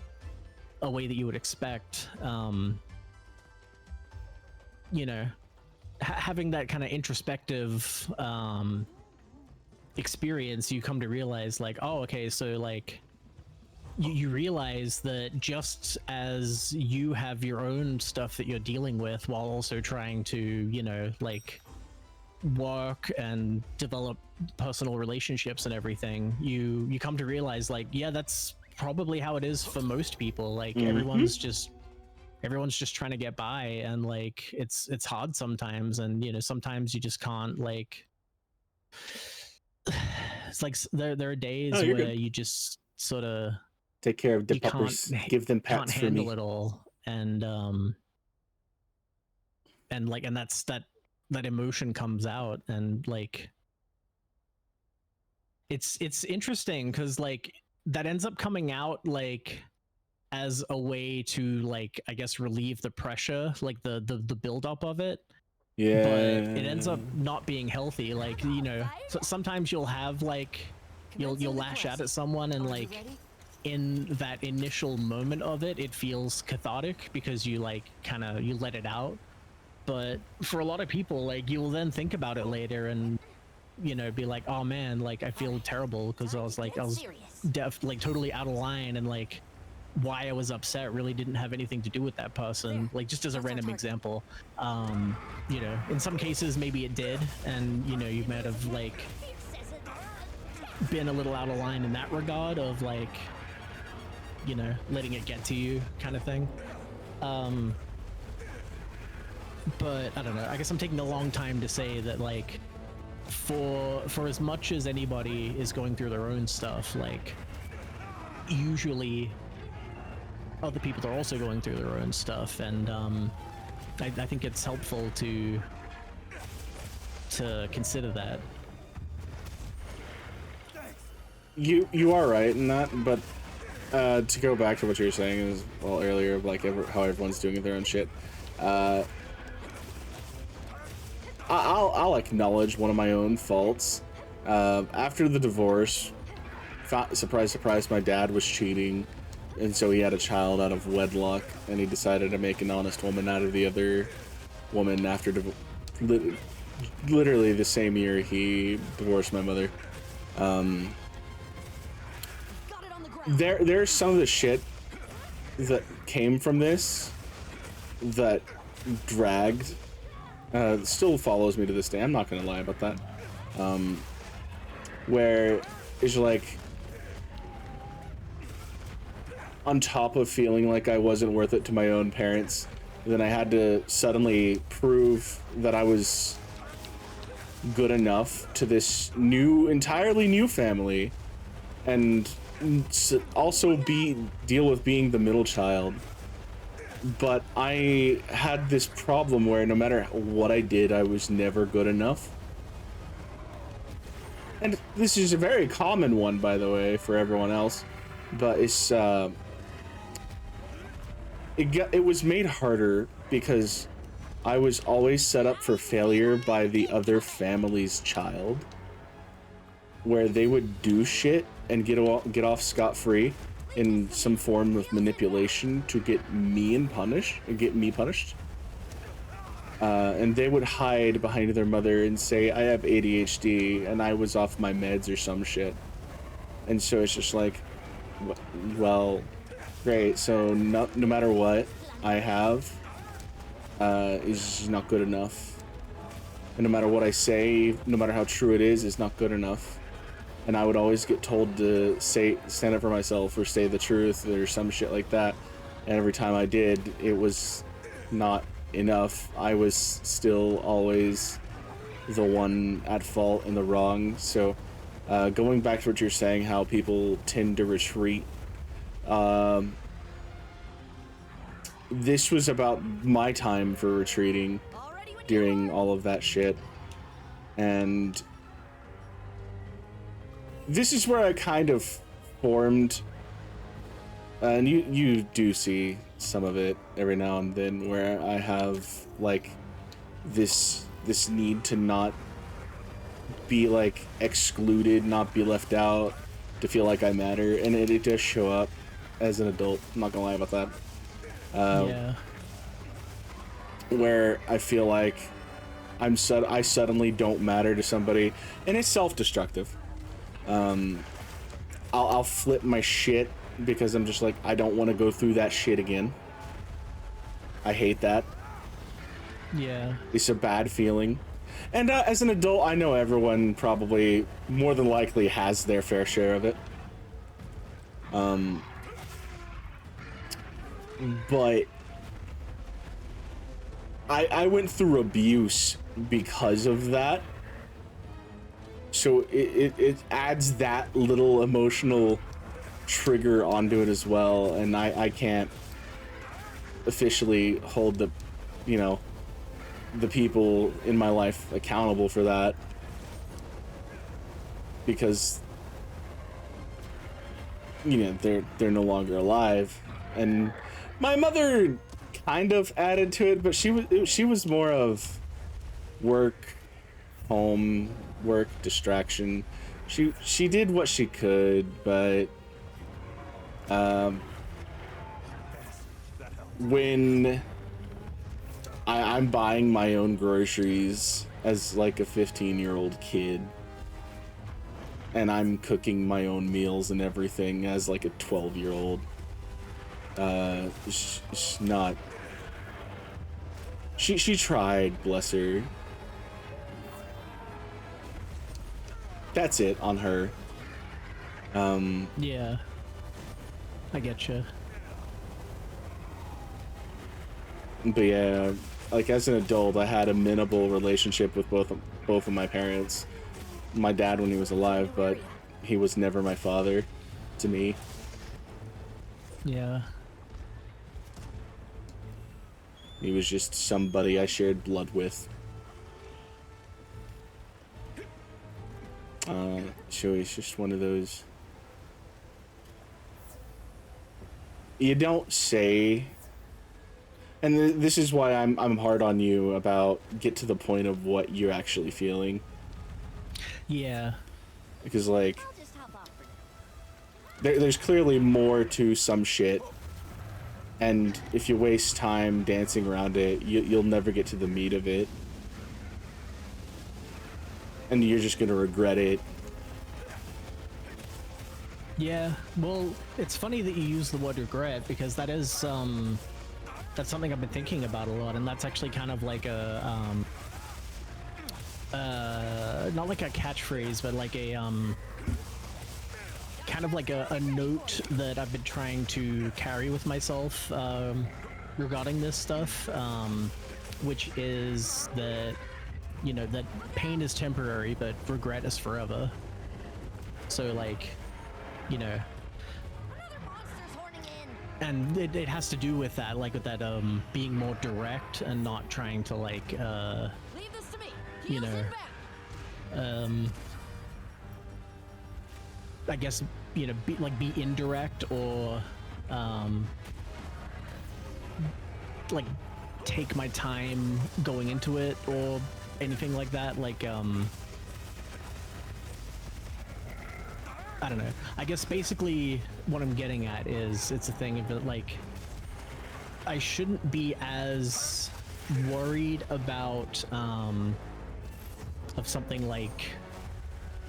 a way that you would expect, having that kind of introspective experience, you come to realize like, oh, okay, so like you realize that just as you have your own stuff that you're dealing with while also trying to like work and develop personal relationships and everything, you come to realize like, yeah, that's probably how it is for most people. Like everyone's just everyone's just trying to get by, and like it's hard sometimes, and you know sometimes you just can't like. It's like there are days Oh, you're where good. you just sort of Take care of the you can't puppers. Give them can't pats for handle me. it all, and like and that's that emotion comes out, and like it's interesting because like that ends up coming out like as a way to like I guess relieve the pressure, like the build up of it, Yeah. but it ends up not being healthy. Like you know, so sometimes you'll have like you'll lash out at someone, and like in that initial moment of it, it feels cathartic because you like kind of you let it out. But for a lot of people, like you will then think about it later and you know be like, oh man, like I feel terrible because I was like totally out of line, and like why I was upset really didn't have anything to do with that person. Like just as a random example, you know, in some cases maybe it did, and you know you might have like been a little out of line in that regard of like you know letting it get to you kind of thing. But I don't know, I guess I'm taking a long time to say that like for as much as anybody is going through their own stuff, like usually other people are also going through their own stuff, and I think it's helpful to consider that. You are right in that, but to go back to what you were saying as well earlier, like how everyone's doing their own shit. I'll acknowledge one of my own faults. After the divorce, surprise, surprise, my dad was cheating, and so he had a child out of wedlock, and he decided to make an honest woman out of the other woman after literally the same year he divorced my mother. There's some of the shit that came from this that dragged. Still follows me to this day. I'm not gonna lie about that. Where it's like, on top of feeling like I wasn't worth it to my own parents, then I had to suddenly prove that I was good enough to this entirely new family, and also deal with being the middle child. But I had this problem where no matter what I did, I was never good enough. And this is a very common one, by the way, for everyone else. But it's it was made harder because I was always set up for failure by the other family's child, where they would do shit and get off scot-free in some form of manipulation to get me punished. And they would hide behind their mother and say, I have ADHD and I was off my meds or some shit. And so it's just like, well, great. So no matter what I have, is just not good enough. And no matter what I say, no matter how true it is not good enough. And I would always get told to stand up for myself or say the truth or some shit like that. And every time I did, it was not enough. I was still always the one at fault and the wrong. So going back to what you're saying, how people tend to retreat. This was about my time for retreating during all of that shit. And this is where I kind of formed, and you do see some of it every now and then, where I have like this need to not be like excluded, not be left out, to feel like I matter, and it does show up as an adult. I'm not gonna lie about that. Yeah. Where I feel like I suddenly don't matter to somebody, and it's self-destructive. I'll flip my shit because I'm just like, I don't want to go through that shit again. I hate that. Yeah. It's a bad feeling. And as an adult, I know everyone probably more than likely has their fair share of it. But I went through abuse because of that. So it adds that little emotional trigger onto it as well, and I can't officially hold the, you know, the people in my life accountable for that, because, you know, they're no longer alive. And my mother kind of added to it, but she was more of work, home, work, distraction. She did what she could, but when I'm buying my own groceries as like a 15-year-old kid, and I'm cooking my own meals and everything as like a 12-year-old, it's not. She tried, bless her. That's it on her. Yeah. I getcha. But yeah, like as an adult, I had a minimal relationship with both of my parents. My dad when he was alive, but he was never my father to me. Yeah. He was just somebody I shared blood with. So he's just one of those. You don't say, and this is why I'm hard on you about get to the point of what you're actually feeling. Yeah. Because like, I'll just hop off for now. there's clearly more to some shit, and if you waste time dancing around it, you'll never get to the meat of it, and you're just gonna regret it. Yeah, well, it's funny that you use the word regret, because that is that's something I've been thinking about a lot, and that's actually kind of like a not like a catchphrase, but like a kind of like a note that I've been trying to carry with myself regarding this stuff, which is that, you know, that pain is temporary, but regret is forever. So like, you know, Another monster's horning in. and it has to do with that, like with that being more direct and not trying to like Leave this to me. you Heels know, and back. I guess, you know, be indirect, or like take my time going into it, or anything like that. Like I don't know. I guess basically what I'm getting at is, it's a thing of that, like, I shouldn't be as worried about of something like,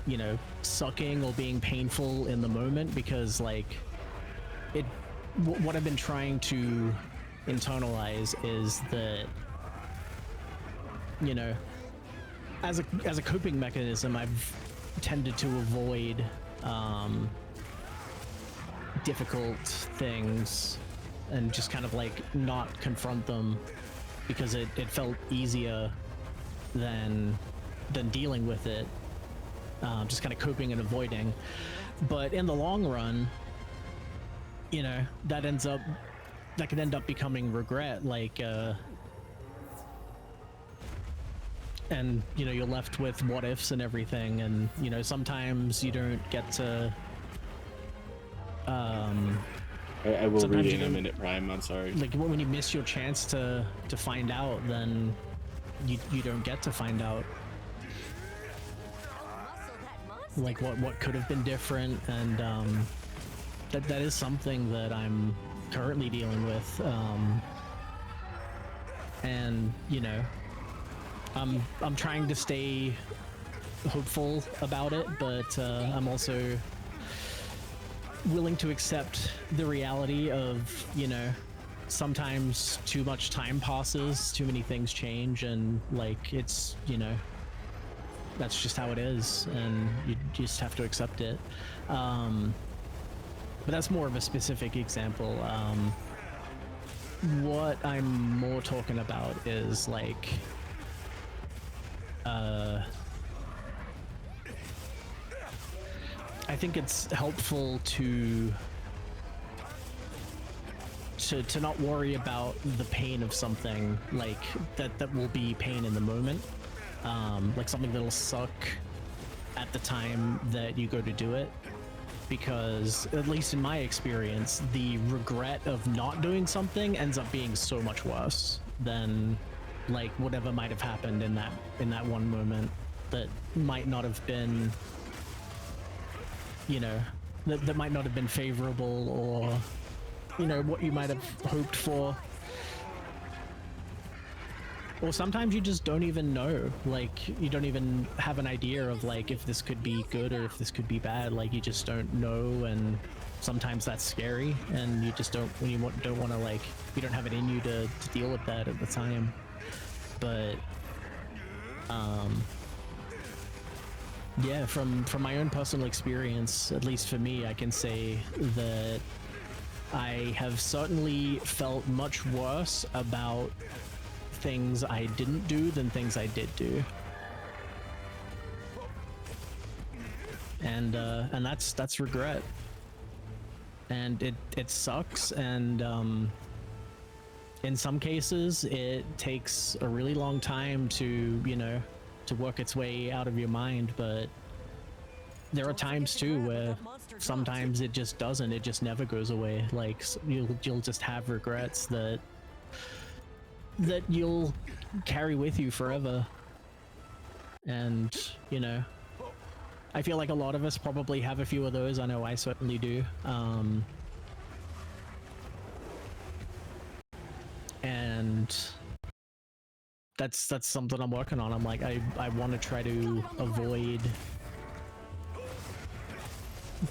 you know, sucking or being painful in the moment, because like what I've been trying to internalize is that, you know, as a coping mechanism, I've tended to avoid difficult things and just kind of like not confront them, because it felt easier than dealing with it, just kind of coping and avoiding. But in the long run, you know, that can end up becoming regret, like and you know, you're left with what ifs and everything, and you know, sometimes you don't get to I will Sometimes read it you in a don't- minute, Prime. I'm sorry. like when you miss your chance to find out, then you don't get to find out Muscle that monster. like what could have been different, and that is something that I'm currently dealing with, and you know, I'm trying to stay hopeful about it, but I'm also willing to accept the reality of, you know, sometimes too much time passes, too many things change, and like, it's, you know, that's just how it is, and you just have to accept it. But that's more of a specific example. what I'm more talking about is like I think it's helpful to not worry about the pain of something like that will be pain in the moment, like something that'll suck at the time that you go to do it, because at least in my experience, the regret of not doing something ends up being so much worse than like whatever might have happened in that one moment that might not have been, you know, that might not have been favorable, or you know, what you might have hoped for. Or sometimes you just don't even know, like you don't even have an idea of like if this could be good or if this could be bad, like you just don't know, and sometimes that's scary, and you just don't, when you don't want to, like, you don't have it in you to deal with that at the time. But yeah, from my own personal experience, at least for me, I can say that I have certainly felt much worse about things I didn't do than things I did do, and that's regret, and it sucks, and in some cases it takes a really long time to, you know, to work its way out of your mind, but there are times too where sometimes it just doesn't, it just never goes away. Like you'll just have regrets that you'll carry with you forever. And you know, I feel like a lot of us probably have a few of those. I know I certainly do. And that's something I'm working on. I'm like, I want to try to avoid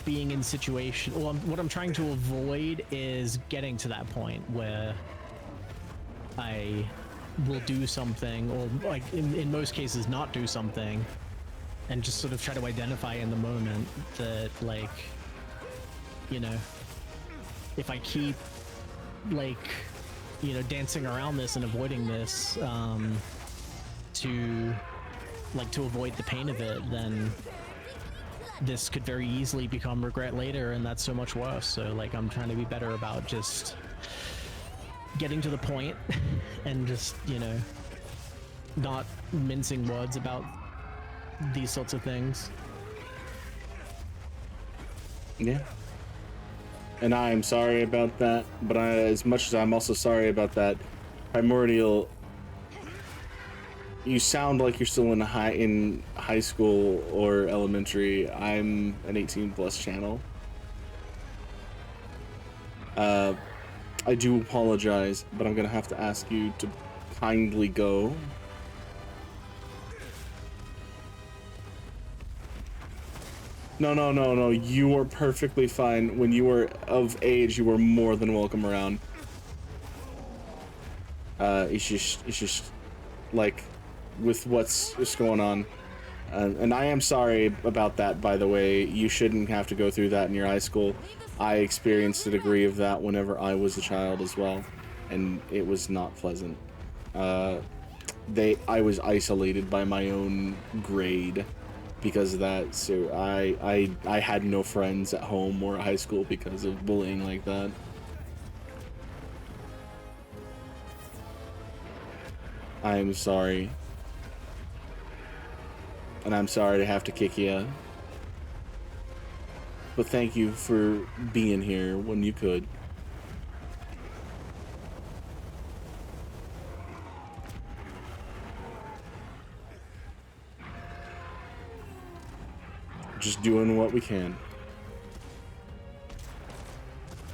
being in situation, well, what I'm trying to avoid is getting to that point where I will do something, or like in most cases not do something, and just sort of try to identify in the moment that, like, you know, if I keep, like, you know, dancing around this and avoiding this to avoid the pain of it, then this could very easily become regret later, and that's so much worse. So like, I'm trying to be better about just getting to the point and just, you know, not mincing words about these sorts of things. Yeah. And I am sorry about that, but as much as I'm also sorry about that, Primordial, you sound like you're still in high school or elementary. I'm an 18+ channel. I do apologize, but I'm gonna have to ask you to kindly go. No. You were perfectly fine. When you were of age, you were more than welcome around. It's just like, with what's just going on. And I am sorry about that, by the way. You shouldn't have to go through that in your high school. I experienced a degree of that whenever I was a child as well, and it was not pleasant. I was isolated by my own grade because of that, so I had no friends at home or at high school because of bullying like that. I'm sorry. And I'm sorry to have to kick you. But thank you for being here when you could. Just doing what we can.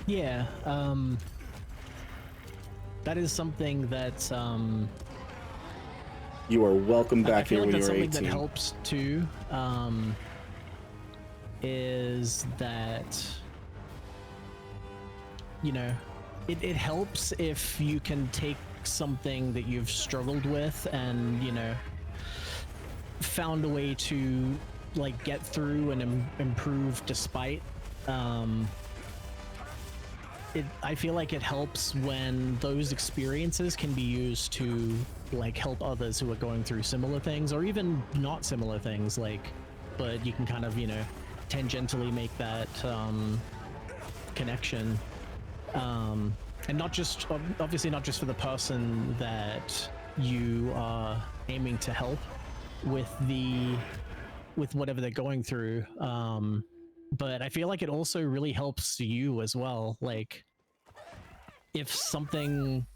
Yeah, that is something that You are welcome I back feel here like when that's you're something 18. that helps too, is that, you know, it helps if you can take something that you've struggled with and, you know, found a way to like get through and improve despite, I feel like it helps when those experiences can be used to like help others who are going through similar things or even not similar things, like, but you can kind of, you know, tangentially make that connection, and not just obviously not just for the person that you are aiming to help with whatever they're going through, but I feel like it also really helps you as well. Like, if something,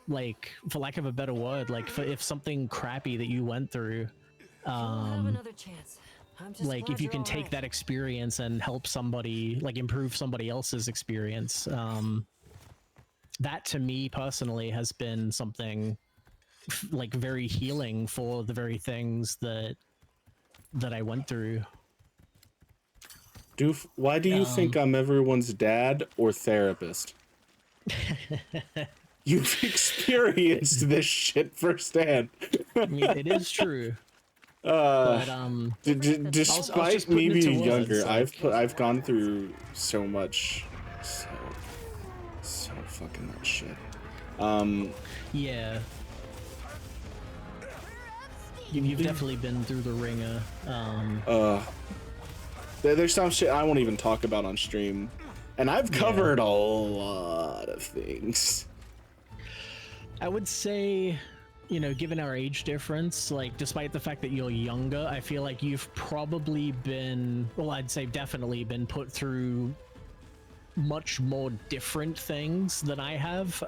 like, for lack of a better word, like, if something crappy that you went through, We'll have another chance. I'm just like, glad if you you're can all take right. that experience and help somebody, like, improve somebody else's experience, that to me personally has been something like very healing for the very things that I went through. Doof, why do you think I'm everyone's dad or therapist? You've experienced this shit firsthand. I mean, it is true. But Despite just me putting it to being younger, words, like, I've gone through so much, so fucking much shit. yeah, you've definitely been through the ringer. There's some shit I won't even talk about on stream, and I've covered a lot of things. I would say, you know, given our age difference, like, despite the fact that you're younger, I feel like you've probably been, well, I'd say definitely been put through much more different things than I have.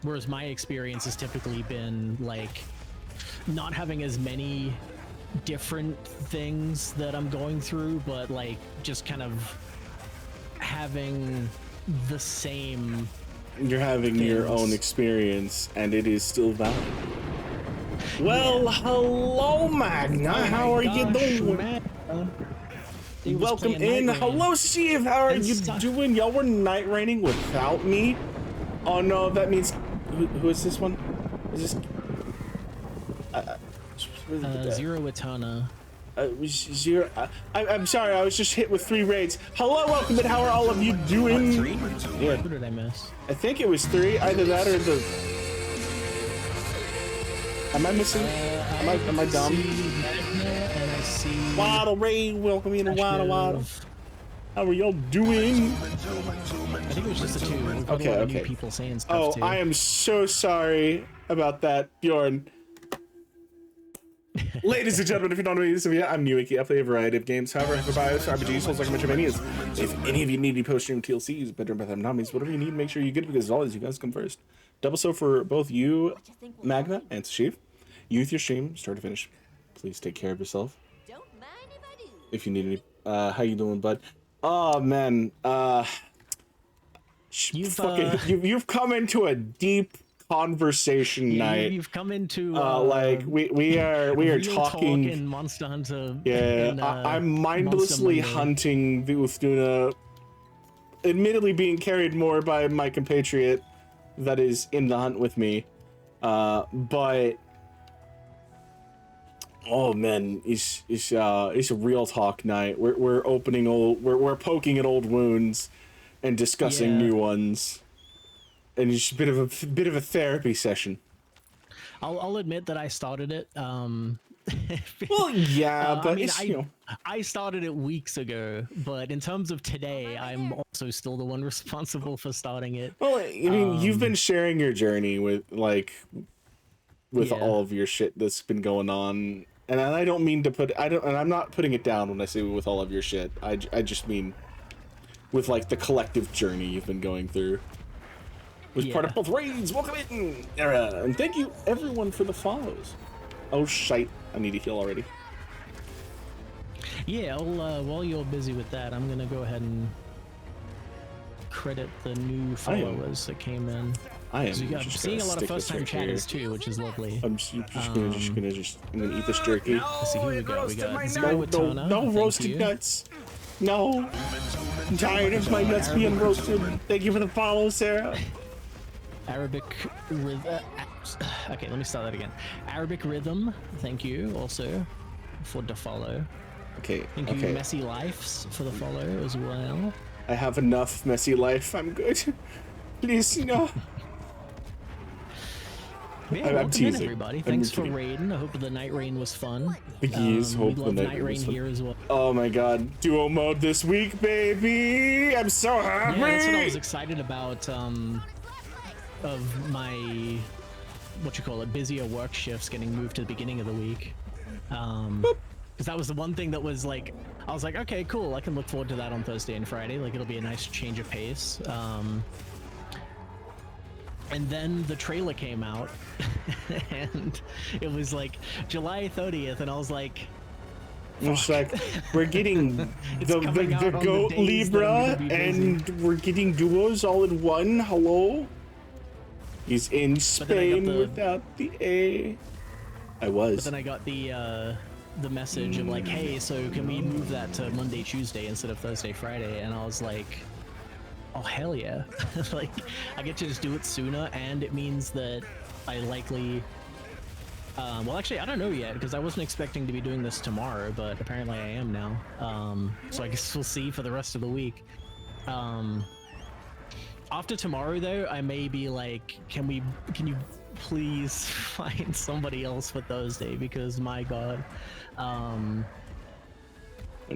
Whereas my experience has typically been, like, not having as many different things that I'm going through, but, like, just kind of having the same. You're having your own experience, and it is still valid. Well, hello, Magna. How are you doing? Welcome in. Hello, Steve. How are you doing? Y'all were night raining without me. Oh no, that means who is this one? Is this Zero Eterna. Zero. I'm sorry. I was just hit with 3 raids. Hello, welcome in. How are all of you doing? Yeah. Who did I miss? I think it was 3. Either that or the. Am I missing? Am I dumb? And I see Waddle Ray, welcome in. Waddle. How are y'all doing? I think it was just the 2. Okay. People saying stuff too. I am so sorry about that, Bjorn. Ladies and gentlemen, if you don't know me, this is I'm Newiki. I play a variety of games. However, I have a bios, RPGs, Souls, like Metroidvanias. If any of you need any post-stream TLCs, bedroom bathroom nominees, whatever you need, make sure you get it, because as always, you guys come first. Double so for both you, Magna, and Sashif. You with your stream, start to finish. Please take care of yourself. Don't mind if I do. If you need any, how you doing, bud? Oh man, you've come into a deep conversation night. You've come into like we are talking in Monster Hunter. Yeah, I'm mindlessly hunting the Uthduna, admittedly being carried more by my compatriot that is in the hunt with me, but oh man, it's a real talk night. We're opening we're poking at old wounds and discussing new ones. And it's a bit of a therapy session. I'll admit that I started it. Well, yeah, but I mean, you know. I started it weeks ago, but in terms of today, I'm also still the one responsible for starting it. Well, I mean, you've been sharing your journey with all of your shit that's been going on, and I don't mean to and I'm not putting it down when I say with all of your shit. I just mean with like the collective journey you've been going through. Was part of both raids. Welcome in, and thank you everyone for the follows. Oh shite, I need to heal already. Yeah, while you're busy with that, I'm gonna go ahead and credit the new followers that came in. I am seeing a lot of first-time chatters too, which is lovely. I'm gonna eat this jerky. Let's see, here we got Zero Eterna. No roasted nuts. No. I'm tired of my nuts being roasted. Thank you for the follow, Sarah. Arabic rhythm. Okay, let me start that again. Arabic rhythm. Thank you also for the follow. Okay. Thank you, Messy Lives, for the follow as well. I have enough messy life. I'm good. Please, no. Yeah, I'm welcome in, teasing. everybody. I'm Thanks for kidding. raiding. I hope the night rain was fun. Please We hope the love night night rain rain was fun. here as well. Oh my god, duo mode this week, baby! I'm so happy! Yeah, that's what I was excited about. Of my busier work shifts getting moved to the beginning of the week. Because that was the one thing that was like, I was like, okay, cool. I can look forward to that on Thursday and Friday. Like, it'll be a nice change of pace. And then the trailer came out, and it was like July 30th, and I was like, It's like, we're getting the coming out on the goat days that I'm Libra, gonna be busy. and we're getting duos all in one. Hello? He's in then I got Spain the- without the A. I was. But then I got the message of like, hey, so can we move that to Monday, Tuesday instead of Thursday, Friday? And I was like, oh hell yeah! Like, I get to just do it sooner, and it means that I likely. Well, actually, I don't know yet because I wasn't expecting to be doing this tomorrow, but apparently I am now. So I guess we'll see for the rest of the week. After tomorrow, though, I may be like, can you please find somebody else for Thursday? Because my god. And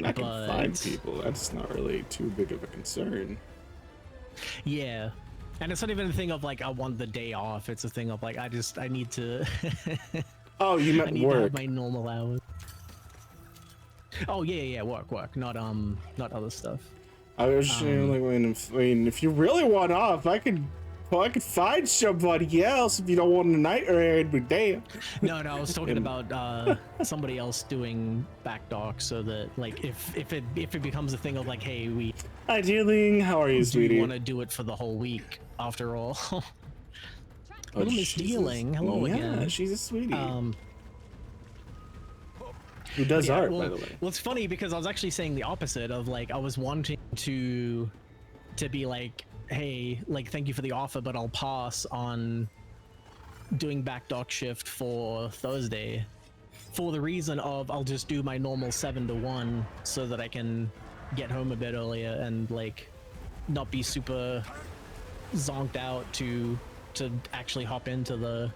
I can but- find people. That's not really too big of a concern. Yeah. And it's not even a thing of like I want the day off. It's a thing of like I need to Oh, you I meant need to work. have my normal hours. Oh yeah, work, not other stuff. I was just saying, like, if you really want off, I could find somebody else if you don't want a night raid, but damn. No, I was talking about somebody else doing back dock so that like if it becomes a thing of like, hey, we Hi, Dealing. How are you, do sweetie? want to do it for the whole week after all. Oh, Little Miss she's a- Dealing, hello yeah, again. she's a sweetie. Um, Who does Yeah, art, well, by the way. Well, it's funny because I was actually saying the opposite of like I was wanting to be like, hey, like thank you for the offer, but I'll pass on doing back dock shift for Thursday for the reason of I'll just do my normal 7 to 1 so that I can get home a bit earlier and like not be super zonked out to actually hop into the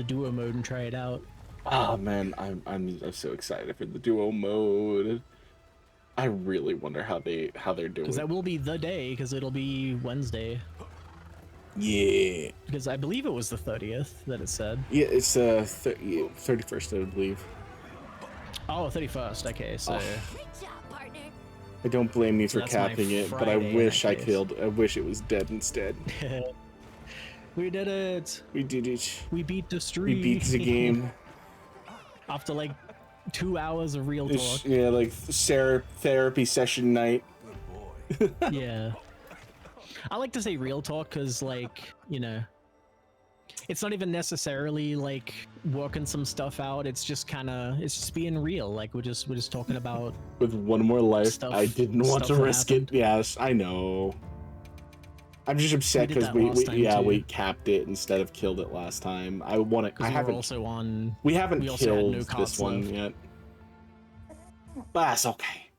duo mode and try it out. Oh man, I'm so excited for the duo mode. I really wonder how they're doing. Because that will be the day, because it'll be Wednesday. Yeah. Because I believe it was the 30th that it said. Yeah, it's 31st, I believe. Oh, 31st. Okay, so Great job, partner. I don't blame you for that's my capping it, but I Friday in wish that I case. killed. I wish it was dead instead. we did it. We did it. We beat the We streak. beat the game. After like 2 hours of real talk. Yeah, like therapy session night. Yeah. I like to say real talk because, like, you know, it's not even necessarily like working some stuff out. It's just being real. Like we're just talking about. With one more life, Stuff- I didn't want to stuff that risk happened. it. Yes, I know. I'm just upset did because that last time, too. we capped it instead of killed it last time. I want to. I Because we were haven't. also on. We haven't we also had killed no this cards one left. yet. But that's okay.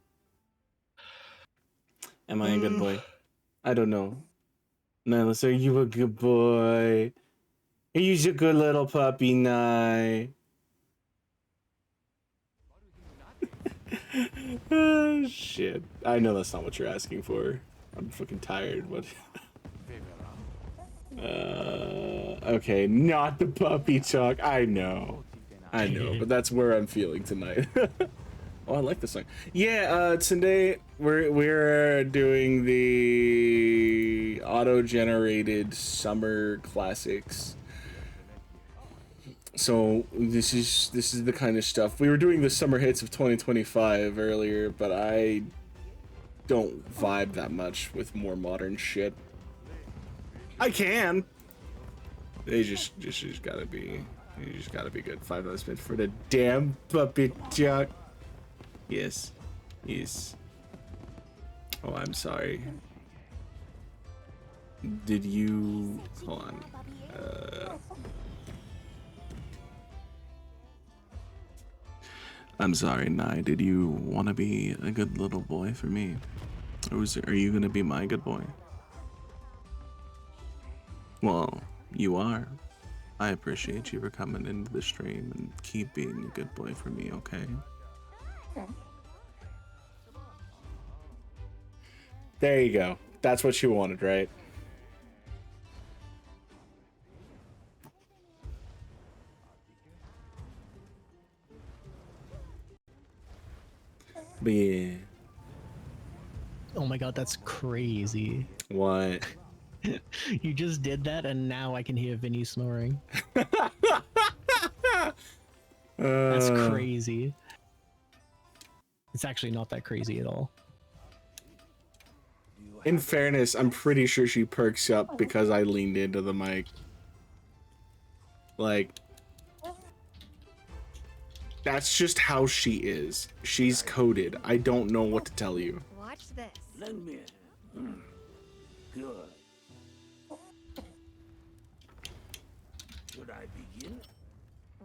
Am I a good boy? I don't know. Nihilus, are you a good boy? Are you a good little puppy, Nye? Oh, shit. I know that's not what you're asking for. I'm fucking tired, but... okay, not the puppy talk. I know, but that's where I'm feeling tonight. Oh, I like this song. Yeah, today we're doing the auto-generated summer classics. So this is the kind of stuff we were doing the summer hits of 2025 earlier, but I don't vibe that much with more modern shit. I can. They just gotta be. You just gotta be good. 5 husband for the damn puppy talk. Yes. Yes. Oh, I'm sorry. Did you... Hold on. I'm sorry, Nye. Did you want to be a good little boy for me? Are you gonna be my good boy? Well, you are. I appreciate you for coming into the stream and keep being a good boy for me, okay? There you go. That's what you wanted, right? But yeah. Oh my god, that's crazy. What? You just did that, and now I can hear Vinny snoring. That's crazy. It's actually not that crazy at all. In fairness, I'm pretty sure she perks up because I leaned into the mic. Like, that's just how she is. She's coded. I don't know what to tell you. Watch this. Lend me a hand. Good. Should I begin?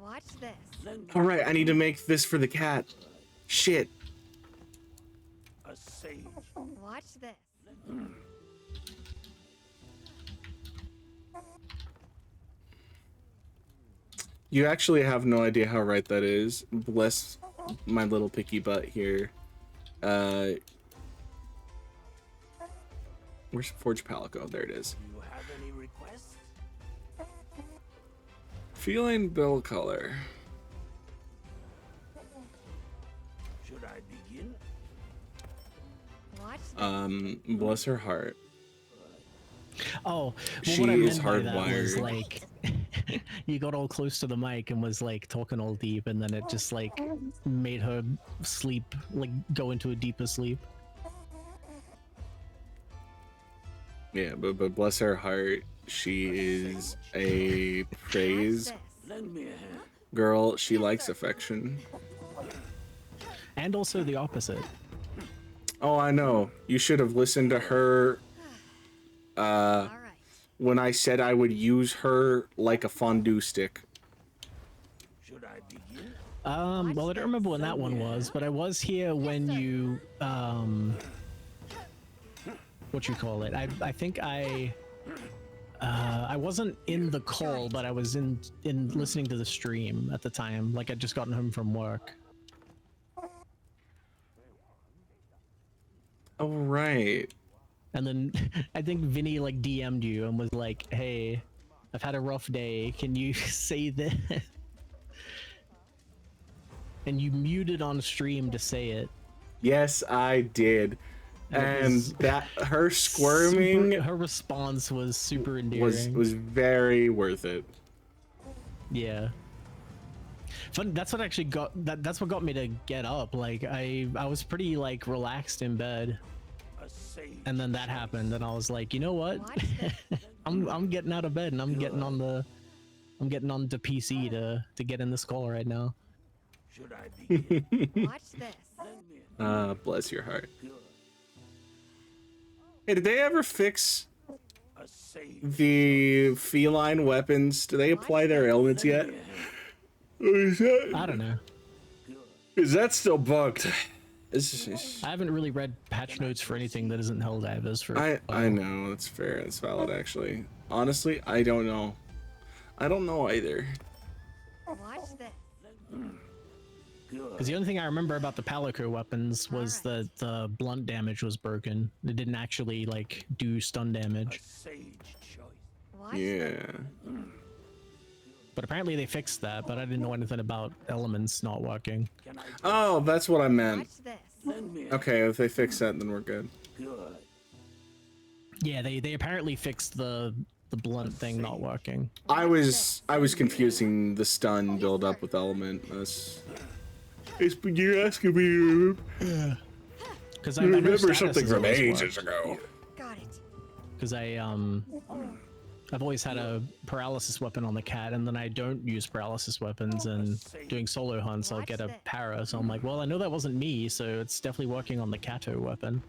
Watch this. Lend me Alright, I need to make this for the cat. Shit. a sage. Watch this. You actually have no idea how right that is. Bless my little picky butt here. Where's Forge Palico? There it is. Do you have any requests? Feeling bill color. Should I begin? Watch this. Bless her heart. Oh, well, She what I is meant by that was hardwired. like, you got all close to the mic and was like talking all deep, and then it just like made her sleep, like go into a deeper sleep. Yeah, but bless her heart, she is a praise Watch this. Lend me a hand. girl. She likes affection. And also the opposite. Oh, I know. You should have listened to her All right. when I said I would use her like a fondue stick. Should I begin? Well, I don't remember when that one was, but I was here when you, what you call it? I think I wasn't in the call, but I was in listening to the stream at the time. Like I'd just gotten home from work. Oh, right. And then I think Vinny like DM'd you and was like, "Hey, I've had a rough day. Can you say this?" And you muted on stream to say it. Yes, I did. And was that her squirming Her response was super endearing. was very worth it. Yeah. Fun. That's what actually got that's what got me to get up. Like I was pretty like relaxed in bed, A sage. and then that happened, and I was like, you know what? Watch this. I'm getting out of bed, and I'm getting on the PC to get in this call right now. Should I begin? Watch this. Lend me a hand. Bless your heart. Good. Hey, did they ever fix A sage. the feline weapons? Do they apply their ailments yet? Lend me a hand. Or I don't know. Good. is that still bugged? I haven't really read patch notes for anything that isn't Helldivers for. I know, that's fair, that's valid actually. Honestly, I don't know. I don't know either. Watch this. Good. Because the only thing I remember about the Palico weapons was that the blunt damage was broken. It didn't actually like do stun A damage. sage choice. Watch this. Yeah. But apparently they fixed that, but I didn't know anything about elements not working. Can I Oh, that's what I meant. Watch this. lend me a Okay, if they fix that, then we're good. Good. Yeah, they apparently fixed the blunt thing not working. I was confusing the stun build up with element. You're asking me to Because I remember something from ages ago. Got it. Because I've always had a paralysis weapon on the cat, and then I don't use paralysis weapons, and doing solo hunts I'll get a para, so I'm like, well, I know that wasn't me, so it's definitely working on the Kato weapon.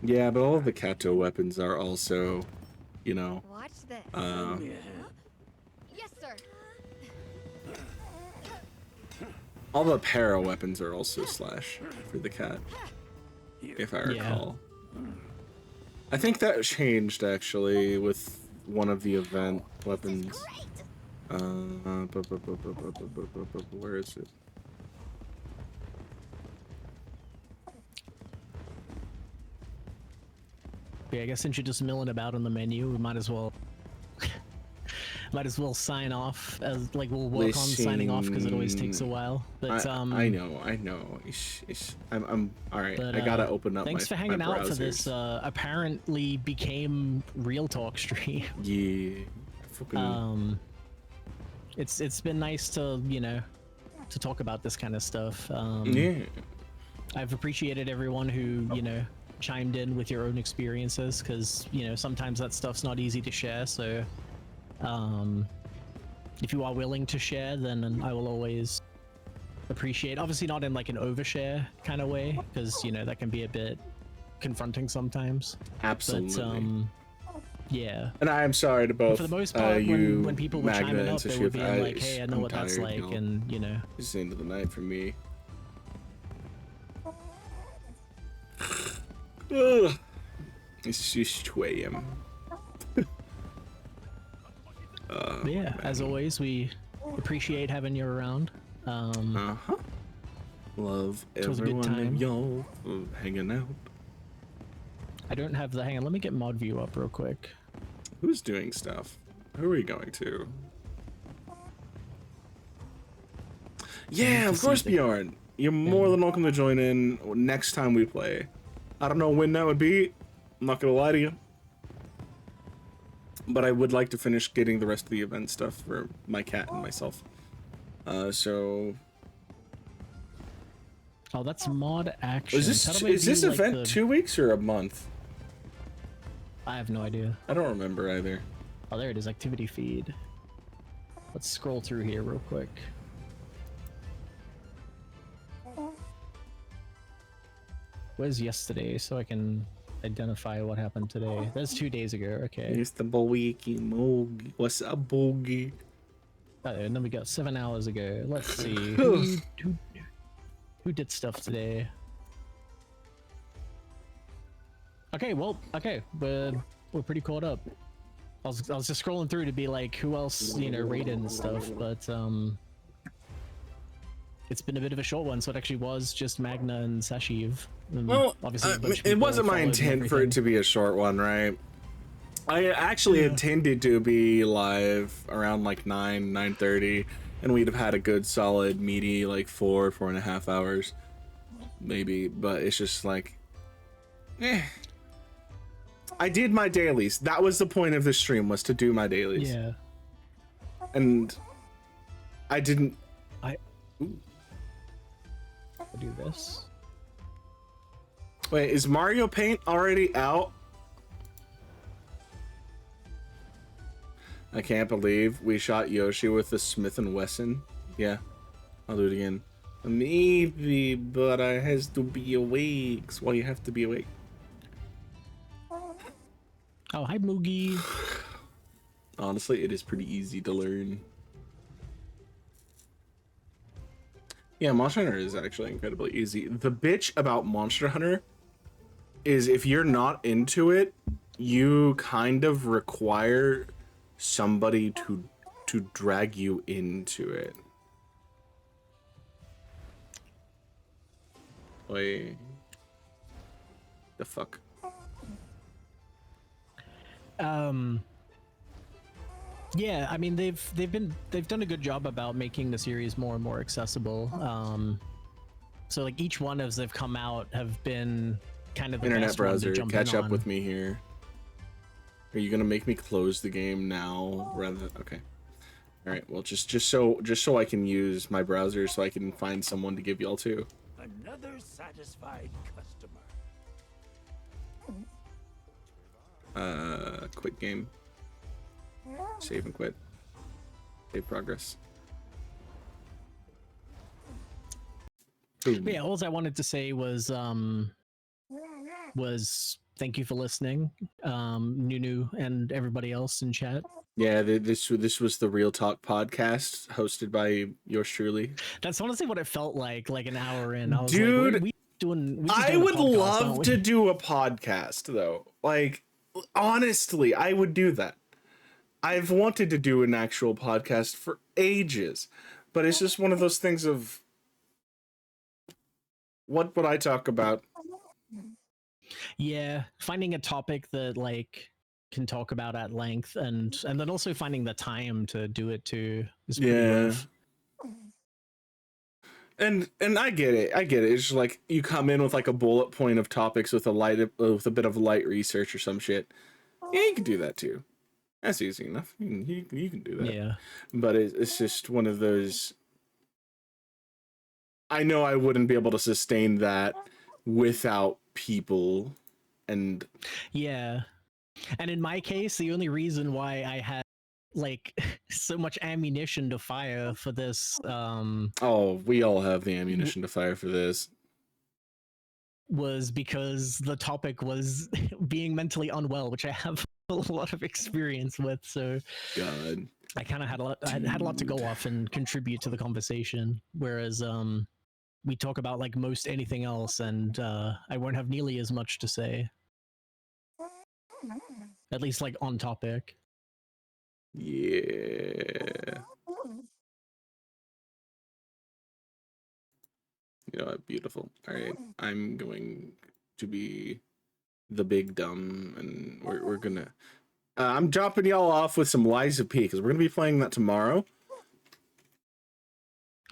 Yeah, but all of the Kato weapons are also, you know, Watch this. Lend me a hand. Yes, sir. all the para weapons are also slash for the cat, if I Yeah. recall. I think that changed actually with one of the event weapons. Where is it? Yeah, I guess since you're just milling about on the menu, we might as well sign off as like we'll work on signing off because it always takes a while. But I know. I'm all right. But, I gotta open up. Thanks for hanging out for this. Apparently became real talk stream. Yeah. Fucking... It's been nice to to talk about this kind of stuff. Yeah. I've appreciated everyone who chimed in with your own experiences because sometimes that stuff's not easy to share. So if you are willing to share, then I will always appreciate. Obviously not in like an overshare kind of way because that can be a bit confronting sometimes. Absolutely. But yeah. And I am sorry to both. For the most part, when people were Magna chiming and up, they were being like, "Hey, I know I'm what that's tired, like," and It's the end of the night for me. Ugh. It's just 2 a.m. Yeah, as always, we appreciate having you around. Love was a good everyone time. of y'all for hanging out. I don't have the hang on. Let me get mod view up real quick. Who's doing stuff? Who are we going to? Yeah, of course, Bjorn. You're more than welcome to join in next time we play. I don't know when that would be. I'm not gonna lie to you. But I would like to finish getting the rest of the event stuff for my cat and myself. So... Oh, that's mod action. Is this event 2 weeks or a month? I have no idea. I don't remember either. Oh, there it is, activity feed. Let's scroll through here real quick. Where's yesterday so I can identify what happened today? That's 2 days ago, okay. It's the Boiki Mogi. What's up, Boogie? And then we got 7 hours ago. Let's see. Who did stuff today? Okay, well, okay, we're pretty caught up. I was just scrolling through to be like, who else, rated and stuff, but it's been a bit of a short one, so it actually was just Magna and Sashiv. Well, obviously, it wasn't my intent for it to be a short one, right? I actually intended to be live around like 9:30, and we'd have had a good solid meaty like 4.5 hours, maybe. But it's just like, I did my dailies. That was the point of the stream, was to do my dailies. Yeah. And I didn't. I'll do this. Wait, is Mario Paint already out? I can't believe we shot Yoshi with the Smith & Wesson. Yeah, I'll do it again. Maybe, but I has to be awake. So why you have to be awake? Oh, hi, Moogie. Honestly, it is pretty easy to learn. Yeah, Monster Hunter is actually incredibly easy. The bitch about Monster Hunter is if you're not into it, you kind of require somebody to drag you into it. Wait. The fuck? Yeah, I mean they've done a good job about making the series more and more accessible. So like each one as they've come out have been kind of the Internet best one to browser, jump catch in up on. with me here. Are you gonna make me close the game now rather than okay? All right. Well, just so I can use my browser so I can find someone to give y'all to. Another satisfied customer. Quit game. Save and quit. Save progress. Boom. But yeah, all I wanted to say was thank you for listening, Nunu and everybody else in chat. Yeah, this was the Real Talk podcast hosted by yours truly. That's honestly what it felt like an hour in. I was Dude, like, doing. I a would podcast, love aren't we? to do a podcast, though. Like, honestly, I would do that. I've wanted to do an actual podcast for ages, but it's just one of those things of what would I talk about? Yeah, finding a topic that like can talk about at length, and then also finding the time to do it too is pretty rough. And I get it. I get it. It's just like you come in with like a bullet point of topics with a bit of light research or some shit. Yeah, you can do that too. That's easy enough. You can do that. Yeah. But it's just one of those. I know I wouldn't be able to sustain that without people, and Yeah. And in my case, the only reason why I had like so much ammunition to fire for this oh, we all have the ammunition to fire for this. was because the topic was being mentally unwell, which I have a lot of experience with. So God, I kind of had a lot. I had a lot to go off and contribute to the conversation. Whereas we talk about like most anything else, and I won't have nearly as much to say. At least like on topic. yeah. You know what? Beautiful. All right, I'm going to be the big dumb, and we're gonna. I'm dropping y'all off with some Lies of P because we're gonna be playing that tomorrow.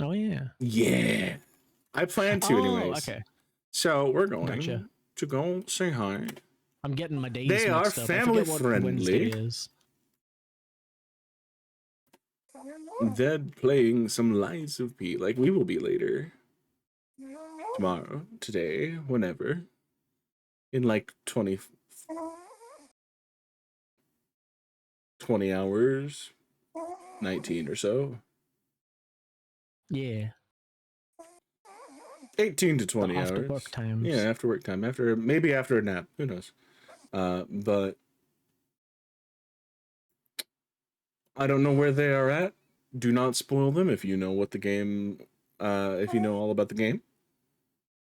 Oh yeah. Yeah, I plan to anyways. Okay. So we're going Gotcha. to go say hi. I'm getting my days. They are mixed up. I family forget what friendly. Wednesday is. They're playing some Lies of P, like we will be later. Tomorrow, today, whenever. In like 20 hours. 19 or so. Yeah. 18 to 20 After hours. work times. Yeah, after work time. Maybe after a nap. Who knows? But I don't know where they are at. Do not spoil them if you know what the game, if you know all about the game.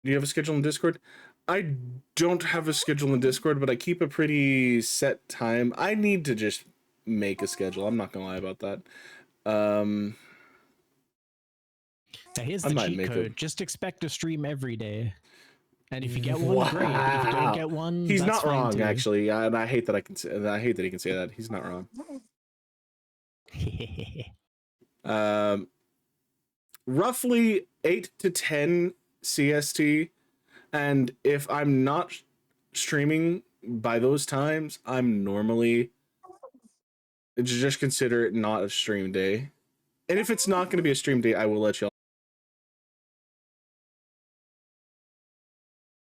Do you have a schedule in Discord? I don't have a schedule in Discord, but I keep a pretty set time. I need to just make a schedule. I'm not gonna lie about that. Now here's I the might cheat make code. Just expect to stream every day. And if you get one, great. But if you don't get one, he's that's not fine wrong, too. actually. And I hate that I can say. I hate that he can say that. He's not wrong. Roughly 8 to 10 CST, and if I'm not streaming by those times, I'm normally just consider it not a stream day. And if it's not going to be a stream day, I will let y'all